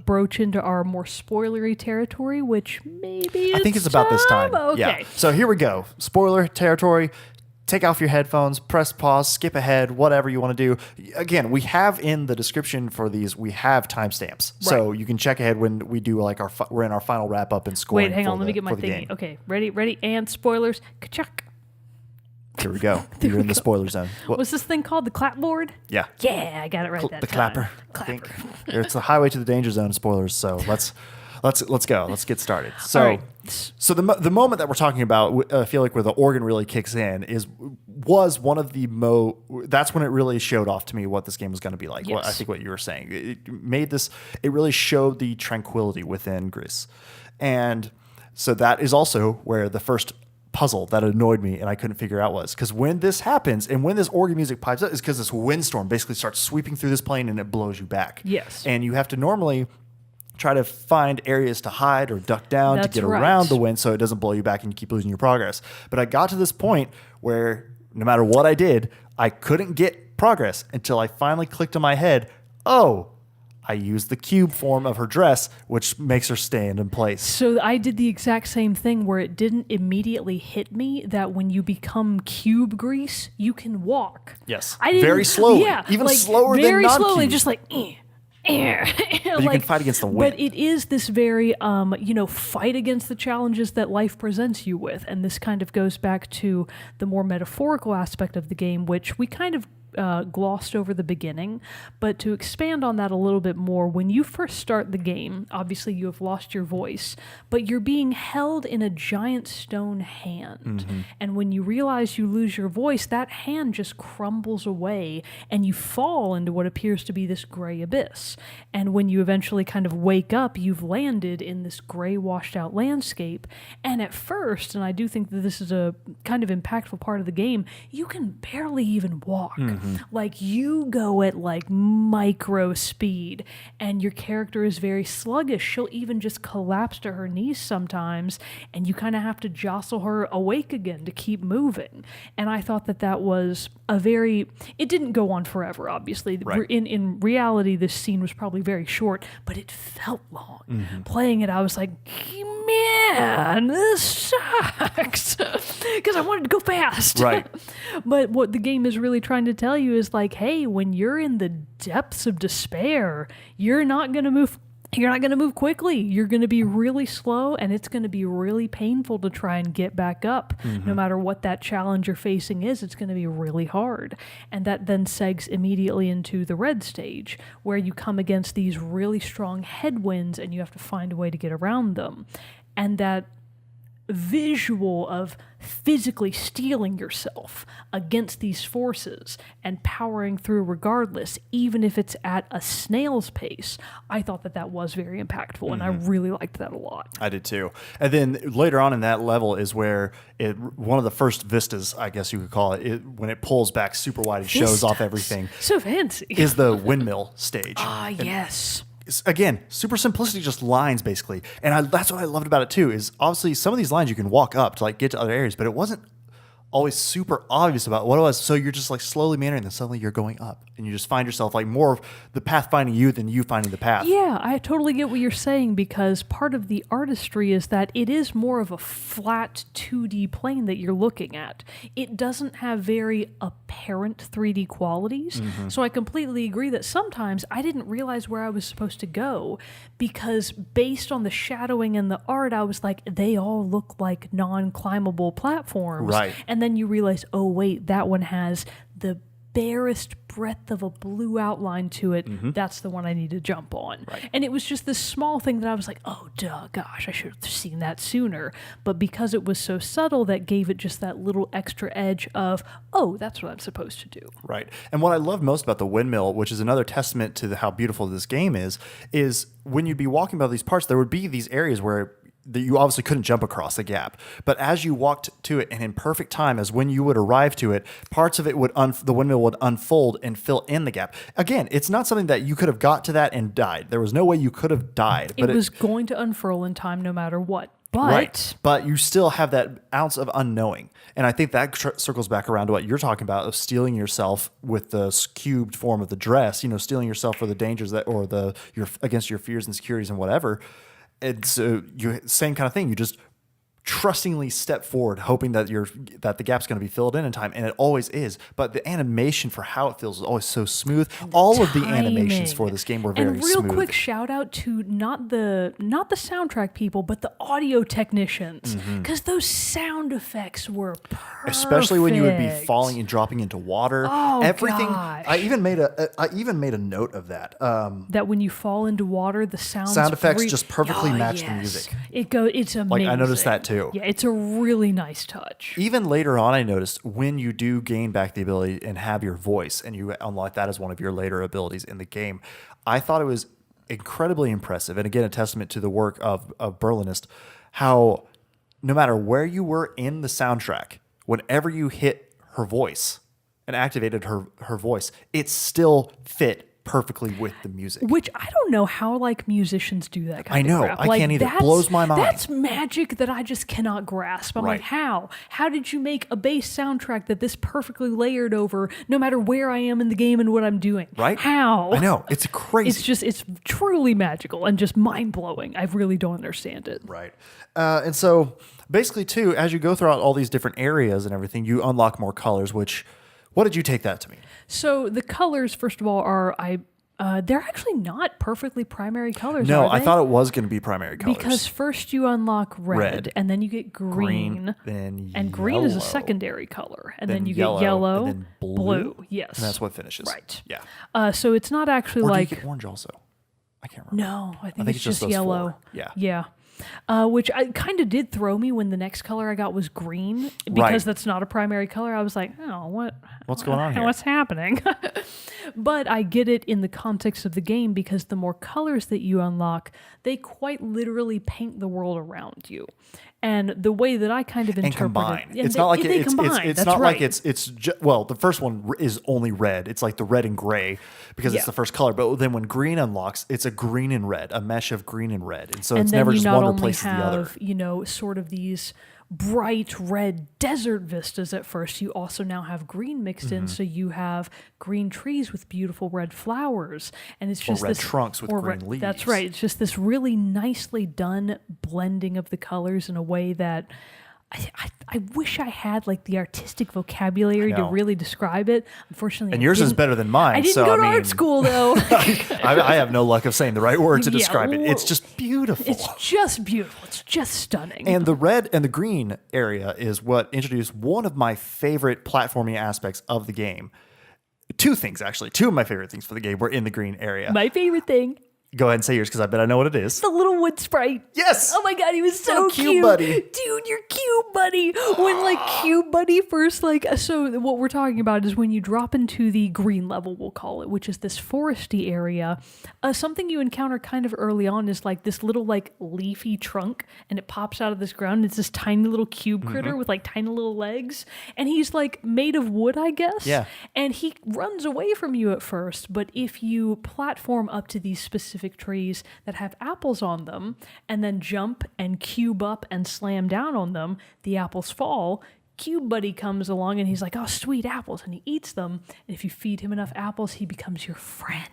broach into our more spoilery territory, which maybe I think it's about this time. Okay. Yeah. So here we go. Spoiler territory. Take off your headphones, press pause, skip ahead, whatever you want to do. Again, we have in the description for these, we have timestamps. Right. So you can check ahead when we do like we're in our final wrap up and scoring. Wait, hang on, let me get my thingy. Game. Okay, ready, and spoilers. Ka-chuck. Here we go. You're in the spoiler zone. What's this thing called? The clapboard? Yeah. Yeah, I got it right that time. The clapper. Clapper. It's the highway to the danger zone spoilers. So let's go. Let's get started. So, all right. So the moment that we're talking about, I feel like where the organ really kicks in was one of the that's when it really showed off to me what this game was going to be like. Yes. I think what you were saying, it really showed the tranquility within GRIS. And so that is also where the first puzzle that annoyed me and I couldn't figure out was, because when this happens and when this organ music pipes up is because this windstorm basically starts sweeping through this plane and it blows you back. Yes. And you have to normally try to find areas to hide or duck down to get right. around the wind so it doesn't blow you back and you keep losing your progress. But I got to this point where no matter what I did, I couldn't get progress until I finally clicked in my head, oh, I used the cube form of her dress, which makes her stand in place. So I did the exact same thing where it didn't immediately hit me that when you become cube GRIS, you can walk. Yes. I didn't, very slowly. Yeah, even like, slower than non-cube. Very slowly, just like, But you can fight against the wind. But it is this very, fight against the challenges that life presents you with. And this kind of goes back to the more metaphorical aspect of the game, which we kind of glossed over the beginning. But to expand on that a little bit more, when you first start the game, obviously you have lost your voice, but you're being held in a giant stone hand. Mm-hmm. And when you realize you lose your voice, that hand just crumbles away and you fall into what appears to be this gray abyss. And when you eventually kind of wake up, you've landed in this gray washed out landscape. And at first, and I do think that this is a kind of impactful part of the game, you can barely even walk. Mm-hmm. Like you go at like micro speed and your character is very sluggish. She'll even just collapse to her knees sometimes and you kind of have to jostle her awake again to keep moving. And I thought that was it didn't go on forever, obviously. Right. In reality, this scene was probably very short, but it felt long. Playing it, I was like, man, this sucks. Because I wanted to go fast. Right. But what the game is really trying to tell you is like, hey, when you're in the depths of despair, you're not going to move quickly. You're going to be really slow, and it's going to be really painful to try and get back up. No matter what that challenge you're facing is, it's going to be really hard. And that then segs immediately into the red stage, where you come against these really strong headwinds, and you have to find a way to get around them. And that visual of physically steeling yourself against these forces and powering through regardless, even if it's at a snail's pace, I thought that was very impactful, and I really liked that a lot. I did too. And then later on in that level is where one of the first vistas, I guess you could call it, when it pulls back super wide and shows off everything. So fancy. Is the windmill stage. Yes. Again, super simplistic, just lines basically. And that's what I loved about it too, is obviously some of these lines you can walk up to like get to other areas, but it wasn't always super obvious about what it was. So you're just like slowly meandering, and then suddenly you're going up, and you just find yourself like more of the path finding you than you finding the path. Yeah, I totally get what you're saying, because part of the artistry is that it is more of a flat 2D plane that you're looking at. It doesn't have very apparent 3D qualities. So I completely agree that sometimes I didn't realize where I was supposed to go, because based on the shadowing and the art, I was like, they all look like non-climbable platforms. Right. And then you realize, oh wait, that one has the barest breadth of a blue outline to it. That's the one I need to jump on. Right. And it was just this small thing that I was like, oh, duh, gosh, I should have seen that sooner. But because it was so subtle, that gave it just that little extra edge of, oh, that's what I'm supposed to do. Right. And what I love most about the windmill, which is another testament to how beautiful this game is when you'd be walking by these parts, there would be these areas where that you obviously couldn't jump across the gap. But as you walked to it, and in perfect time, as when you would arrive to it, parts of it the windmill would unfold and fill in the gap. Again, it's not something that you could have got to that and died. There was no way you could have died. It was going to unfurl in time no matter what. But right. But you still have that ounce of unknowing. And I think that circles back around to what you're talking about, of steeling yourself with the cubed form of the dress, steeling yourself for the dangers against your fears and insecurities and whatever. It's same kind of thing. You just trustingly step forward, hoping that the gap's going to be filled in time, and it always is. But the animation for how it feels is always so smooth. All of the animations for this game were very smooth. And real quick shout out to not the soundtrack people, but the audio technicians, because those sound effects were perfect. Especially when you would be falling and dropping into water. Oh, everything. gosh. I even made a note of that. That when you fall into water, the sound effects just perfectly match the music. It's amazing. Like, I noticed that too. Yeah, it's a really nice touch. Even later on, I noticed when you do gain back the ability and have your voice, and you unlock that as one of your later abilities in the game, I thought it was incredibly impressive. And again, a testament to the work of Berlinist, how no matter where you were in the soundtrack, whenever you hit her voice and activated her voice, it still fit perfectly with the music. Which I don't know how musicians do that kind of crap. I can't either. It blows my mind. That's magic that I just cannot grasp. I'm like, how? How did you make a bass soundtrack that this perfectly layered over no matter where I am in the game and what I'm doing? Right? How? I know. It's crazy. It's truly magical and just mind-blowing. I really don't understand it. Right. And so basically too, as you go throughout all these different areas and everything, you unlock more colors, what did you take that to mean? So the colors, first of all, they're actually not perfectly primary colors. No, are they? I thought it was going to be primary colors. Because first you unlock red, and then you get green, then and yellow, green is a secondary color, and then you yellow, get yellow, and then blue. Yes, and that's what finishes. Right. Yeah. So it's not actually or like do you get orange also. I can't remember. No, I think it's just those yellow. 4. Yeah. Yeah. Which I kind of did throw me when the next color I got was green, because that's not a primary color. I was like, oh, what's going on here? What's happening? But I get it in the context of the game, because the more colors that you unlock, they quite literally paint the world around you. And the way that I kind of interpret combine. it, It's not like they combine. it's That's not right. like the first one is only red. It's like the red and gray because it's Yeah. the first color. But then when green unlocks, it's a green and red, a mesh of green and red, and so and it's then never you just not one only replaces the other. have, sort of these bright red desert vistas at first, you also now have green mixed Mm-hmm. in, so you have green trees with beautiful red flowers, and it's just red this trunks with green leaves. That's right. It's just this really nicely done blending of the colors in a way that I wish I had like the artistic vocabulary to know. really describe it. Unfortunately, And I yours is didn't- better than mine. I didn't so go to I mean, art school though. I have no luck of saying the right word to Yeah, describe it. It's well, just beautiful. It's just beautiful. It's just stunning. And the red and the green area is what introduced one of my favorite platforming aspects of the game. Two things, actually. Two of my favorite things for the game were in the green area. My favorite thing, Go ahead and say yours because I bet I know what it is. the little wood sprite. Yes! Oh my god, he was so Little Cube Buddy. Dude, you're cute, buddy. When like Cube Buddy first so what we're talking about is when you drop into the green level, we'll call it, which is this foresty area. Something you encounter kind of early on is like this little like leafy trunk, and it pops out of this ground. It's this tiny little cube critter with like tiny little legs, and he's like made of wood, I guess. Yeah. And he runs away from you at first, but if you platform up to these specific trees that have apples on them and then jump and cube up and slam down on them, the apples fall. Cube Buddy comes along and he's like, oh, sweet apples. And he eats them. And if you feed him enough apples, he becomes your friend.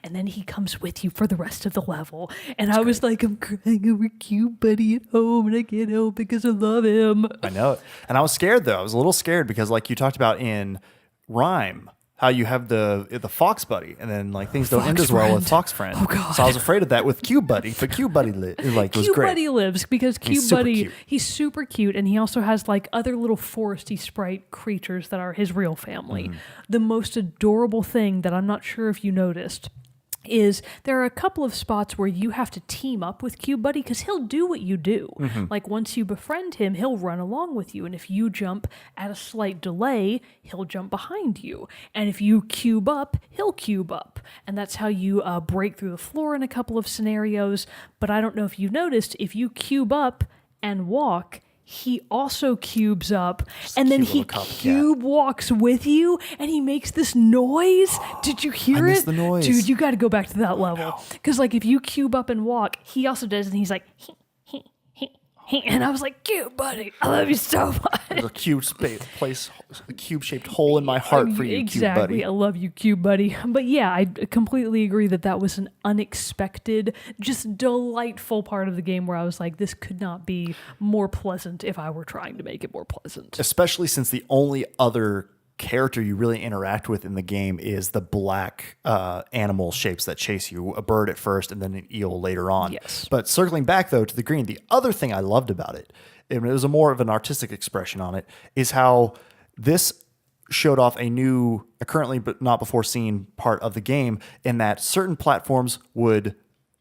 And then he comes with you for the rest of the level. And I was like, I'm crying over Cube Buddy at home and I can't help it because I love him. I know it. And I was scared, though. I was a little scared because, like you talked about in Rhyme, how you have the Fox Buddy, and then like things don't Fox end as well with Friend. Fox Friend. Oh, God. So I was afraid of that with Cube Buddy, but Cube Buddy was Cube great. Buddy lives because Cube super Buddy, cute. he's super cute, and he also has like other little foresty sprite creatures that are his real family. The most adorable thing that I'm not sure if you noticed is there are a couple of spots where you have to team up with Cube Buddy because he'll do what you do. Like once you befriend him, he'll run along with you. And if you jump at a slight delay, he'll jump behind you. And if you cube up, he'll cube up. And that's how you break through the floor in a couple of scenarios. But I don't know if you've noticed, if you cube up and walk, he also cubes up, and then cute he little copycat. cube walks with you, and he makes this noise. Did you hear missed it? the noise. Dude, you got to go back to that level. Because, like, if you cube up and walk, he also does, and he's like, and I was like, cute, buddy. I love you so much. There's a cube-shaped hole in my heart for you, Exactly. Cube Buddy. I love you, Cube Buddy. But yeah, I completely agree that was an unexpected, just delightful part of the game where I was like, this could not be more pleasant if I were trying to make it more pleasant. Especially since the only other character you really interact with in the game is the black animal shapes that chase you, a bird at first and then an eel later on. Yes. But circling back though to the green, the other thing I loved about it, and it was a more of an artistic expression on it, is how this showed off a new, a currently but not before seen part of the game, in that certain platforms would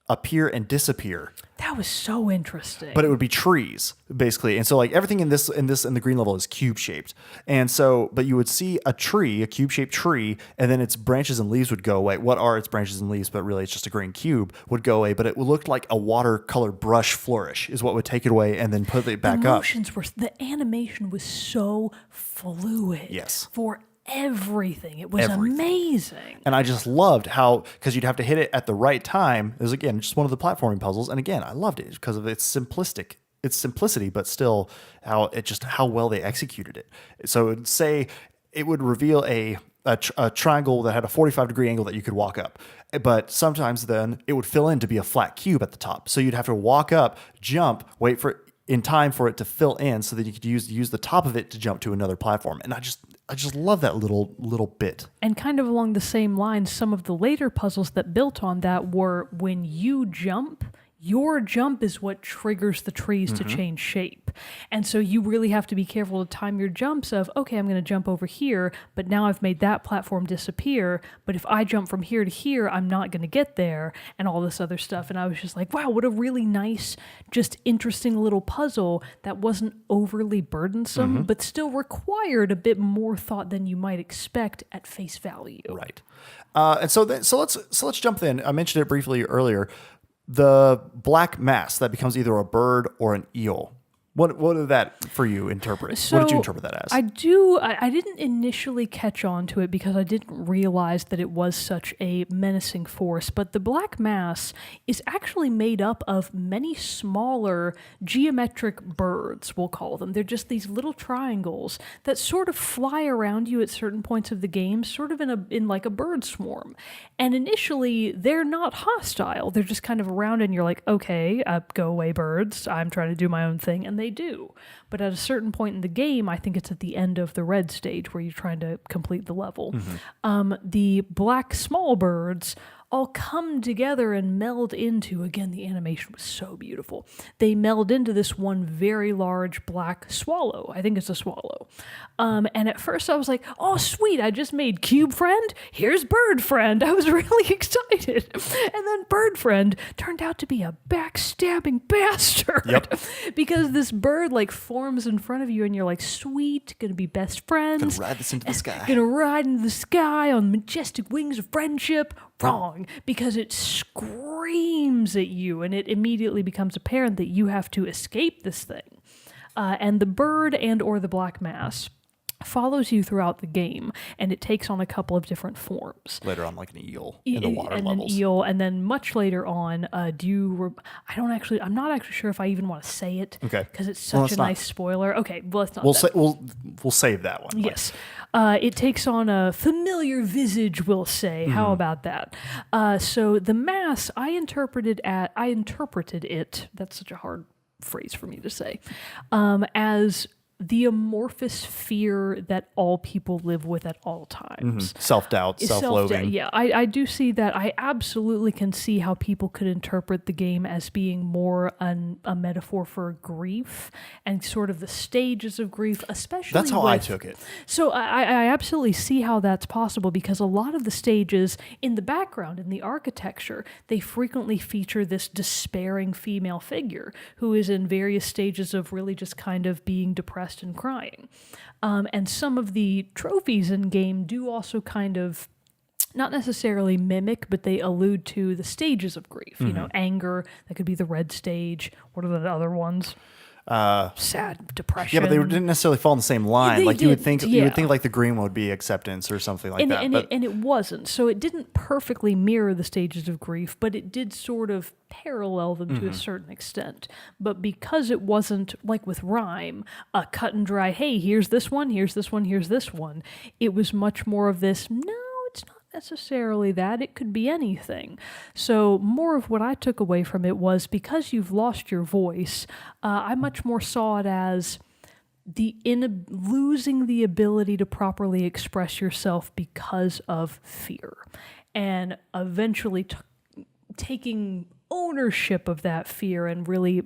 appear and disappear, That was so interesting. but it would be trees basically. And so like everything in the green level is cube shaped. And so, but you would see a tree, a cube shaped tree, and then its branches and leaves would go away. What are its branches and leaves? But really it's just a green cube would go away, but it looked like a watercolor brush flourish is what would take it away and then put it back up. The animation was so fluid. Yes. For everything. It was Everything. amazing. And I just loved how, because you'd have to hit it at the right time. It was, again, just one of the platforming puzzles. And again, I loved it because of its simplicity, but still how well they executed it. So it'd say it would reveal a triangle that had a 45-degree angle that you could walk up. But sometimes then it would fill in to be a flat cube at the top. So you'd have to walk up, jump, wait for it in time for it to fill in so that you could use the top of it to jump to another platform. And I just love that little bit. And kind of along the same lines, some of the later puzzles that built on that were when you jump, your jump is what triggers the trees to change shape. And so you really have to be careful to time your jumps of, okay, I'm going to jump over here, but now I've made that platform disappear. But if I jump from here to here, I'm not going to get there, and all this other stuff. And I was just like, wow, what a really nice, just interesting little puzzle that wasn't overly burdensome, but still required a bit more thought than you might expect at face value. Right. And so let's jump in. I mentioned it briefly earlier. The black mass that becomes either a bird or an eel. What did that for you interpret? So what did you interpret that as? I didn't initially catch on to it because I didn't realize that it was such a menacing force, but the Black Mass is actually made up of many smaller geometric birds, we'll call them. They're just these little triangles that sort of fly around you at certain points of the game, sort of in like a bird swarm. And initially, they're not hostile. They're just kind of around and you're like, okay, go away, birds. I'm trying to do my own thing. And they do. But at a certain point in the game, I think it's at the end of the red stage where you're trying to complete the level, the black small birds all come together and meld into, again, the animation was so beautiful. They meld into this one very large black swallow. I think it's a swallow. And at first I was like, oh, sweet, I just made Cube Friend. Here's Bird Friend. I was really excited. And then Bird Friend turned out to be a backstabbing bastard. Yep. Because this bird like forms in front of you and you're like, sweet, gonna be best friends. Gonna ride this into the sky. Gonna ride into the sky on majestic wings of friendship. Wrong, because it screams at you and it immediately becomes apparent that you have to escape this thing. And the bird and or the Black Mass follows you throughout the game, and it takes on a couple of different forms. Later on, like an eel in the water and levels. An eel, and then much later on, I'm not actually sure if I even want to say it. Okay. Because it's such a nice spoiler. Okay, well, let's not. We'll save that one. Yes. It takes on a familiar visage, we'll say. How about that? So the mass, I interpreted it, that's such a hard phrase for me to say, as the amorphous fear that all people live with at all times. Self-doubt, self-loathing. Yeah, I do see that. I absolutely can see how people could interpret the game as being more a metaphor for grief and sort of the stages of grief, especially That's how I took it. So I absolutely see how that's possible because a lot of the stages in the background, in the architecture, they frequently feature this despairing female figure who is in various stages of really just kind of being depressed and crying. And some of the trophies in game do also kind of not necessarily mimic, but they allude to the stages of grief. You know, anger, that could be the red stage. What are the other ones? Sad, depression. Yeah, but they didn't necessarily fall in the same line. They like did, you would think, yeah. like the green would be acceptance or something like that. And it wasn't. So it didn't perfectly mirror the stages of grief, but it did sort of parallel them to a certain extent. But because it wasn't like with Rhyme, a cut and dry, hey, here's this one, here's this one, here's this one. It was much more of this, no, it's not necessarily that. It could be anything. So more of what I took away from it was because you've lost your voice, I much more saw it as losing the ability to properly express yourself because of fear, and eventually taking ownership of that fear and really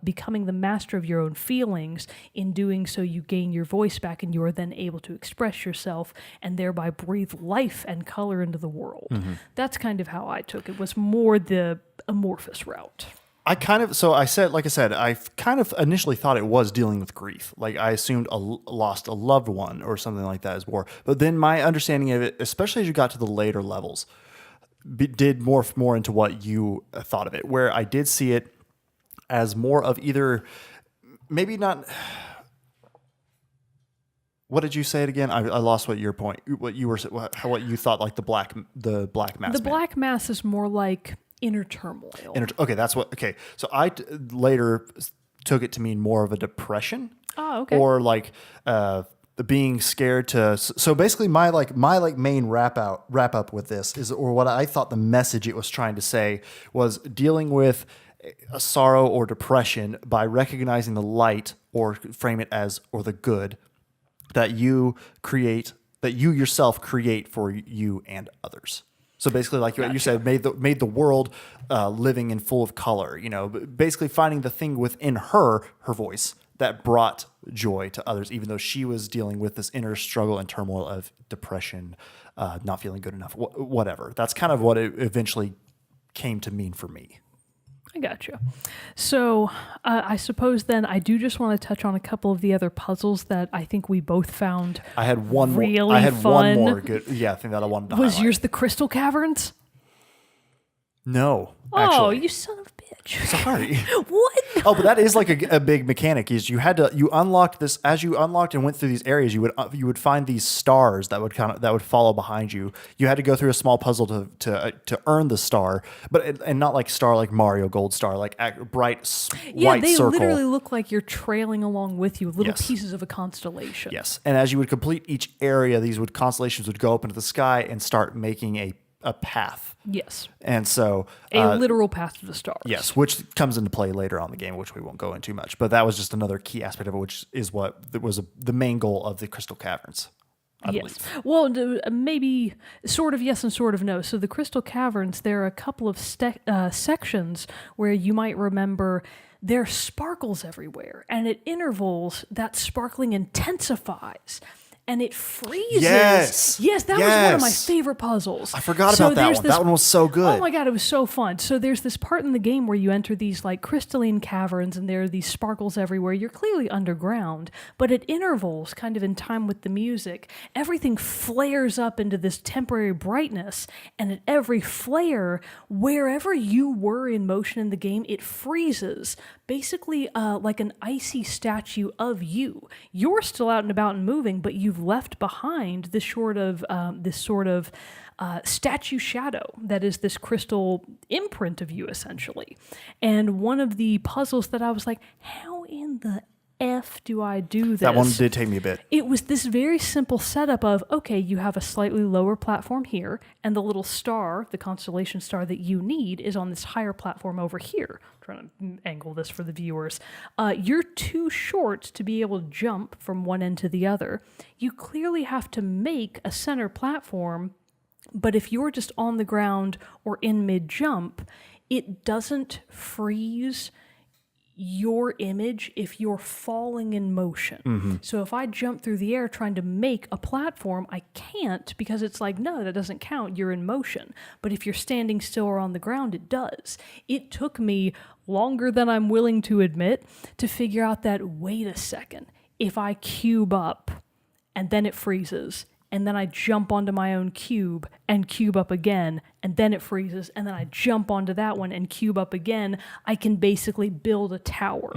becoming the master of your own feelings. In doing so, you gain your voice back and you are then able to express yourself and thereby breathe life and color into the world. That's kind of how I took it, was more the amorphous route. I kind of initially thought it was dealing with grief. Like I assumed lost a loved one or something like that as war. But then my understanding of it, especially as you got to the later levels, did morph more into what you thought of it, where I did see it as more of either, maybe not. What did you say it again? I lost what your point. What you thought like the black mass. The Black Mass is more like inner turmoil. Okay. So I later took it to mean more of a depression. Oh, okay. Or like being scared to. So basically, my main wrap up with this is, or what I thought the message it was trying to say was dealing with a sorrow or depression by recognizing the light, or frame it as, or the good that you create, that you yourself create for you and others. So basically, like you said, made the world living and full of color. You know, basically finding the thing within her voice that brought joy to others, even though she was dealing with this inner struggle and turmoil of depression, not feeling good enough, whatever. That's kind of what it eventually came to mean for me. I gotcha. So I suppose then I do just want to touch on a couple of the other puzzles that I think we both found. I had one really more. I had fun. one more good. Yeah, thing that I wanted to Was highlight. yours the Crystal Caverns? No. Oh, Actually. you son of a bitch. Sorry. What? Oh, but that is like a big mechanic. Is you unlocked this as you unlocked and went through these areas. You would find these stars that would follow behind you. You had to go through a small puzzle to earn the star, and not like star like Mario Gold star, like bright white they circle. literally look like you're trailing along with you, little Yes. pieces of a constellation. Yes, and as you would complete each area, constellations would go up into the sky and start making a path. Yes. And so A literal path to the stars. yes, which comes into play later on in the game, which we won't go into much. But that was just another key aspect of it, which is what was the main goal of the Crystal Caverns. I believe. Well, maybe sort of yes and sort of no. So the Crystal Caverns, there are a couple of sections where you might remember there are sparkles everywhere, and at intervals that sparkling intensifies. And it freezes. Yes, that was one of my favorite puzzles. I forgot about that one. That one was so good. Oh my god, it was so fun. So there's this part in the game where you enter these like crystalline caverns and there are these sparkles everywhere. You're clearly underground, but at intervals, kind of in time with the music, everything flares up into this temporary brightness, and at every flare, wherever you were in motion in the game, it freezes. Basically like an icy statue of you. You're still out and about and moving, but you've left behind this sort of statue shadow that is this crystal imprint of you, essentially. And one of the puzzles that I was like, how in the F do I do this? That one did take me a bit. It was this very simple setup of, okay, you have a slightly lower platform here, and the little star, the constellation star that you need, is on this higher platform over here. I'm trying to angle this for the viewers. You're too short to be able to jump from one end to the other. You clearly have to make a center platform, but if you're just on the ground or in mid-jump, it doesn't freeze your image if you're falling in motion. Mm-hmm. So if I jump through the air trying to make a platform, I can't, because it's like, no, that doesn't count. You're in motion. But if you're standing still or on the ground, it does. It took me longer than I'm willing to admit to figure out that, wait a second, if I cube up and then it freezes, and then I jump onto my own cube and cube up again, and then it freezes, and then I jump onto that one and cube up again, I can basically build a tower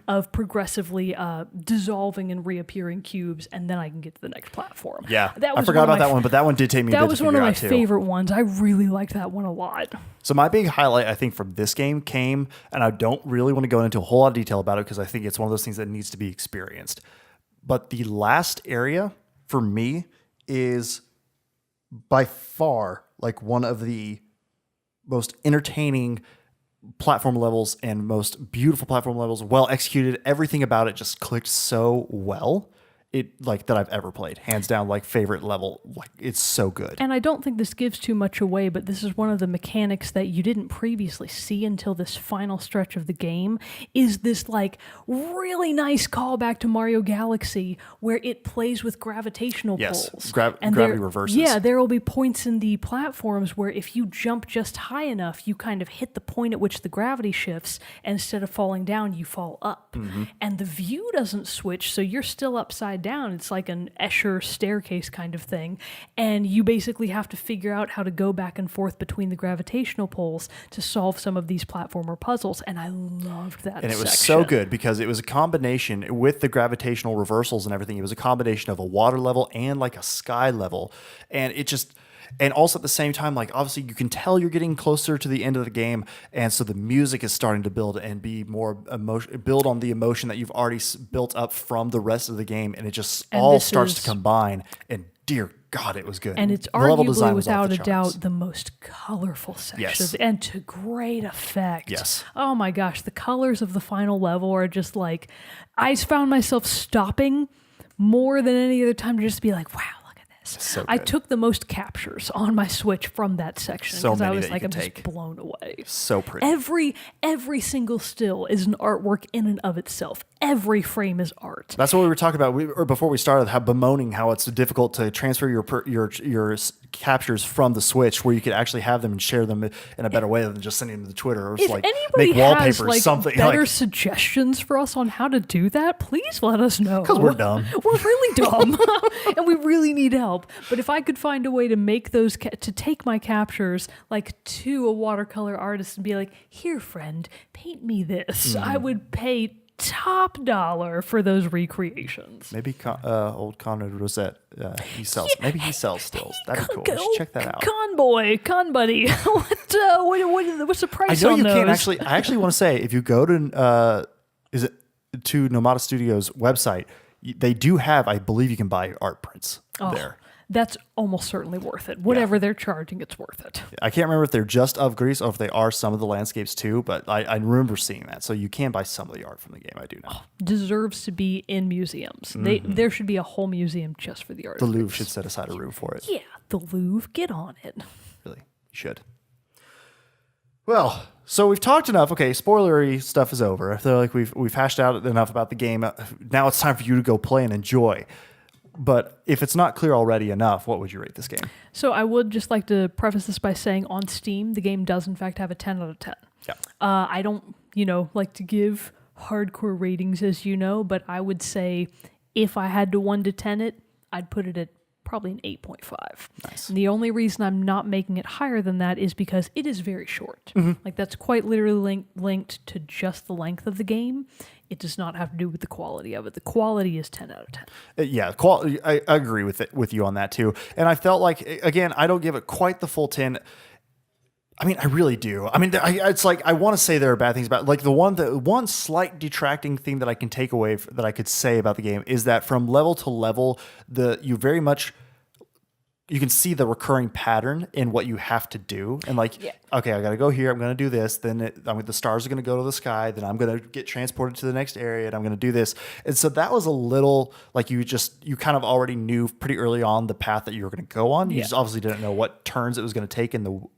of progressively dissolving and reappearing cubes, and then I can get to the next platform. Yeah, that was I forgot about that one, but that one did take me a bit That was to one of figure my out, too. favorite ones. I really liked that one a lot. So my big highlight, I think, from this game came, and I don't really want to go into a whole lot of detail about it because I think it's one of those things that needs to be experienced. But the last area, for me, is by far like one of the most entertaining platform levels and most beautiful platform levels, well executed. Everything about it just clicked so well. That I've ever played. Hands down, like favorite level. Like it's so good. And I don't think this gives too much away, but this is one of the mechanics that you didn't previously see until this final stretch of the game, is this like really nice callback to Mario Galaxy where it plays with gravitational pulls. Gravity reverses. Yeah, there will be points in the platforms where if you jump just high enough, you kind of hit the point at which the gravity shifts, and instead of falling down, you fall up. And the view doesn't switch, so you're still upside down. It's like an Escher staircase kind of thing, and you basically have to figure out how to go back and forth between the gravitational pulls to solve some of these platformer puzzles, and I loved that. And it was section. so good because it was a combination with the gravitational reversals and everything. It was a combination of a water level and like a sky level, and it just. And also at the same time, like obviously you can tell you're getting closer to the end of the game, and so the music is starting to build and be more build on the emotion that you've already built up from the rest of the game, and it just all starts to combine. And dear God, it was good. And it's the level arguably, design was without off a the charts. doubt, the most colorful section. Yes. And to great effect. Yes. Oh my gosh, the colors of the final level are just like, I found myself stopping more than any other time to just be like, wow. So I good. took the most captures on my Switch from that section So because I many was that you like, could I'm take. just blown away. So pretty. Every single still is an artwork in and of itself. every frame is art. That's what we were talking about or before we started, how bemoaning how it's difficult to transfer your captures from the Switch, where you could actually have them and share them in a better way than just sending them to Twitter or If like anybody make wallpaper has or something. better suggestions for us on how to do that, please let us know. Because we're dumb. We're really dumb, and we really need help. But if I could find a way to make those to take my captures like to a watercolor artist and be like, "Here, friend, paint me this," I would pay top dollar for those recreations. Maybe old Conrad Rosette, he sells. Maybe he sells stills. That'd be cool. We should check that out. Con buddy, what's the price I know on you those? can actually. I actually want to say, if you go to to Nomada Studio's website, they do have. I believe you can buy art prints there. That's almost certainly worth it. Whatever they're charging, it's worth it. I can't remember if they're just of GRIS or if they are some of the landscapes too, but I remember seeing that. So you can buy some of the art from the game. I do know. Deserves to be in museums. There should be a whole museum just for the art. The Louvre should set aside a room for it. Yeah, the Louvre, get on it. Really, you should. Well, so we've talked enough. Okay, spoilery stuff is over. I feel like we've hashed out enough about the game. Now it's time for you to go play and enjoy. But if it's not clear already enough, what would you rate this game? So I would just like to preface this by saying on Steam, the game does in fact have a 10 out of 10. Yeah. I don't, like to give hardcore ratings, as you know, but I would say if I had to 1 to 10 it, I'd put it at probably an 8.5. Nice. And the only reason I'm not making it higher than that is because it is very short. Like that's quite literally linked to just the length of the game. It does not have to do with the quality of it. The quality is 10 out of 10. Yeah, quality. I agree with you on that too. And I felt like, again, I don't give it quite the full 10. I mean, I really do. I mean, it's like I want to say there are bad things about like the one slight detracting thing that I can take away that I could say about the game is that from level to level, you can see the recurring pattern in what you have to do. And like, okay, I got to go here. I'm going to do this. Then the stars are going to go to the sky. Then I'm going to get transported to the next area and I'm going to do this. And so that was a little like you kind of already knew pretty early on the path that you were going to go on. You just obviously didn't know what turns it was going to take along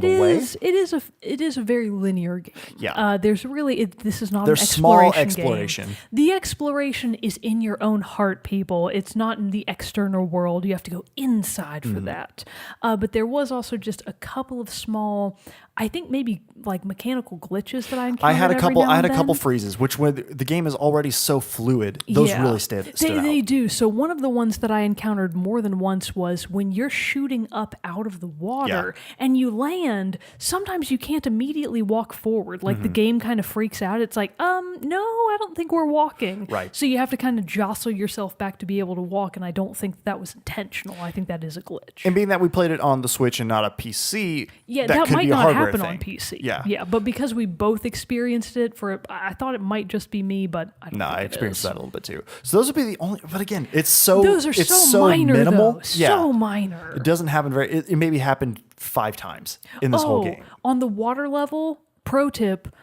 the way. It is a very linear game. Yeah. There's really this is not There's an small exploration game. The exploration is in your own heart, people. It's not in the external world. You have to go inside for that. But there was also just a couple of small, I think maybe like mechanical glitches that I encountered. I had a couple freezes, which when the game is already so fluid, those really stood out. They do. So one of the ones that I encountered more than once was when you're shooting up out of the water and you land, sometimes you can't immediately walk forward. Like the game kind of freaks out. It's like, no, I don't think we're walking. Right. So you have to kind of jostle yourself back to be able to walk, and I don't think that was intentional. I think that is a glitch. And being that we played it on the Switch and not a PC, that could might be a not hardware happen thing. on PC. Yeah. But because we both experienced it I thought it might just be me, but I don't think I it experienced is. that a little bit too. So those would be the only, but again, those are so minor, minimal. though. So minor. It doesn't happen it maybe happened 5 times in this whole game. On the water level, pro tip,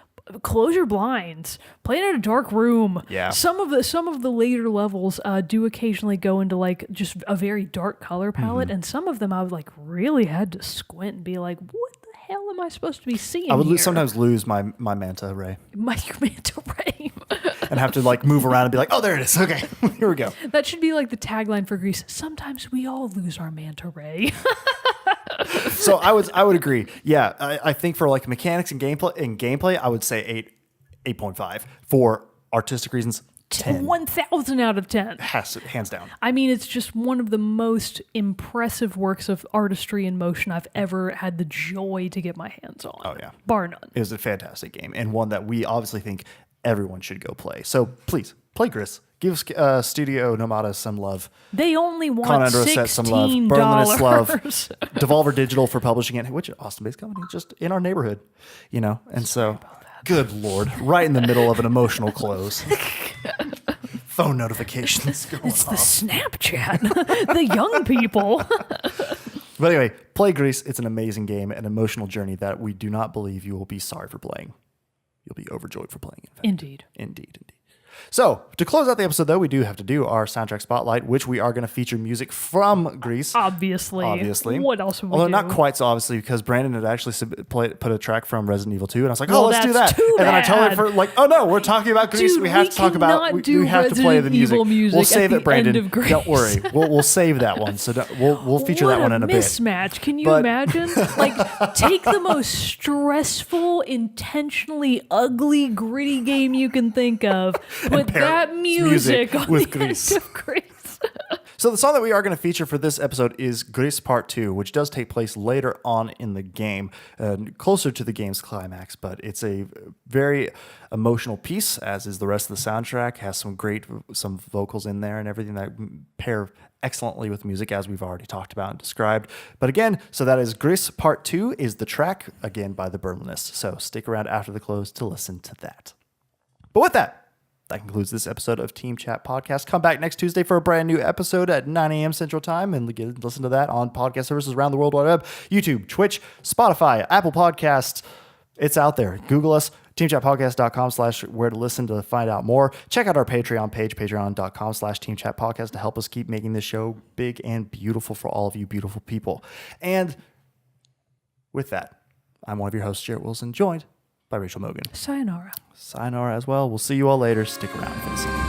close your blinds. Play in a dark room. Yeah. Some of the later levels do occasionally go into like just a very dark color palette, and some of them I like really had to squint and be like, what the hell am I supposed to be seeing? I would here? sometimes lose my manta ray. My manta ray. And have to like move around and be like, oh, there it is. Okay, here we go. That should be like the tagline for GRIS. Sometimes we all lose our manta ray. So I would agree. Yeah, I think for like mechanics and gameplay, I would say 8.5. For artistic reasons, 10. 1,000 out of 10. Hands down. I mean, it's just one of the most impressive works of artistry in motion I've ever had the joy to get my hands on. Oh yeah, bar none. It was a fantastic game and one that we obviously think everyone should go play. So please play GRIS. Give Studio Nomada some love. They only want $16. Some love. Berlinist love. Devolver Digital for publishing it, which is an Austin-based company, just in our neighborhood, And so, good Lord, right in the middle of an emotional close. Phone notifications going It's off. the Snapchat. The young people. But anyway, play GRIS. It's an amazing game, an emotional journey that we do not believe you will be sorry for playing. You'll be overjoyed for playing it. Indeed. Indeed. So, to close out the episode, though, we do have to do our soundtrack spotlight, which we are going to feature music from GRIS. Obviously. What else would we Although do? not quite so obviously, because Brandon had actually put a track from Resident Evil 2, and I was like, Well, let's do that's that. too And then I totally bad. oh no, we're talking about GRIS. Dude, we have to talk about. We have to play the music. Evil music We'll at save the it, Brandon. end of GRIS. Don't worry. We'll save that one. So we'll feature What that one in a bit. mismatch. Can you But- imagine? Like, take the most stressful, intentionally ugly, gritty game you can think of, put pair that music on with the GRIS. end of GRIS. So the song that we are going to feature for this episode is GRIS Part 2, which does take place later on in the game, closer to the game's climax, but it's a very emotional piece, as is the rest of the soundtrack. Has some vocals in there and everything that pair excellently with music, as we've already talked about and described. But again, so that is GRIS Part 2 is the track, again, by the Berlinists. So stick around after the close to listen to that. But with that concludes this episode of Team Chat Podcast. Come back next Tuesday for a brand new episode at 9 a.m. Central Time and listen to that on podcast services around the World Wide Web, YouTube, Twitch, Spotify, Apple Podcasts. It's out there. Google us, teamchatpodcast.com/where to listen to find out more. Check out our Patreon page, patreon.com/teamchatpodcast to help us keep making this show big and beautiful for all of you beautiful people. And with that, I'm one of your hosts, Jerrett Wilson, joined by Rachel Mogan. Sayonara. Sayonara as well. We'll see you all later. Stick around for the second.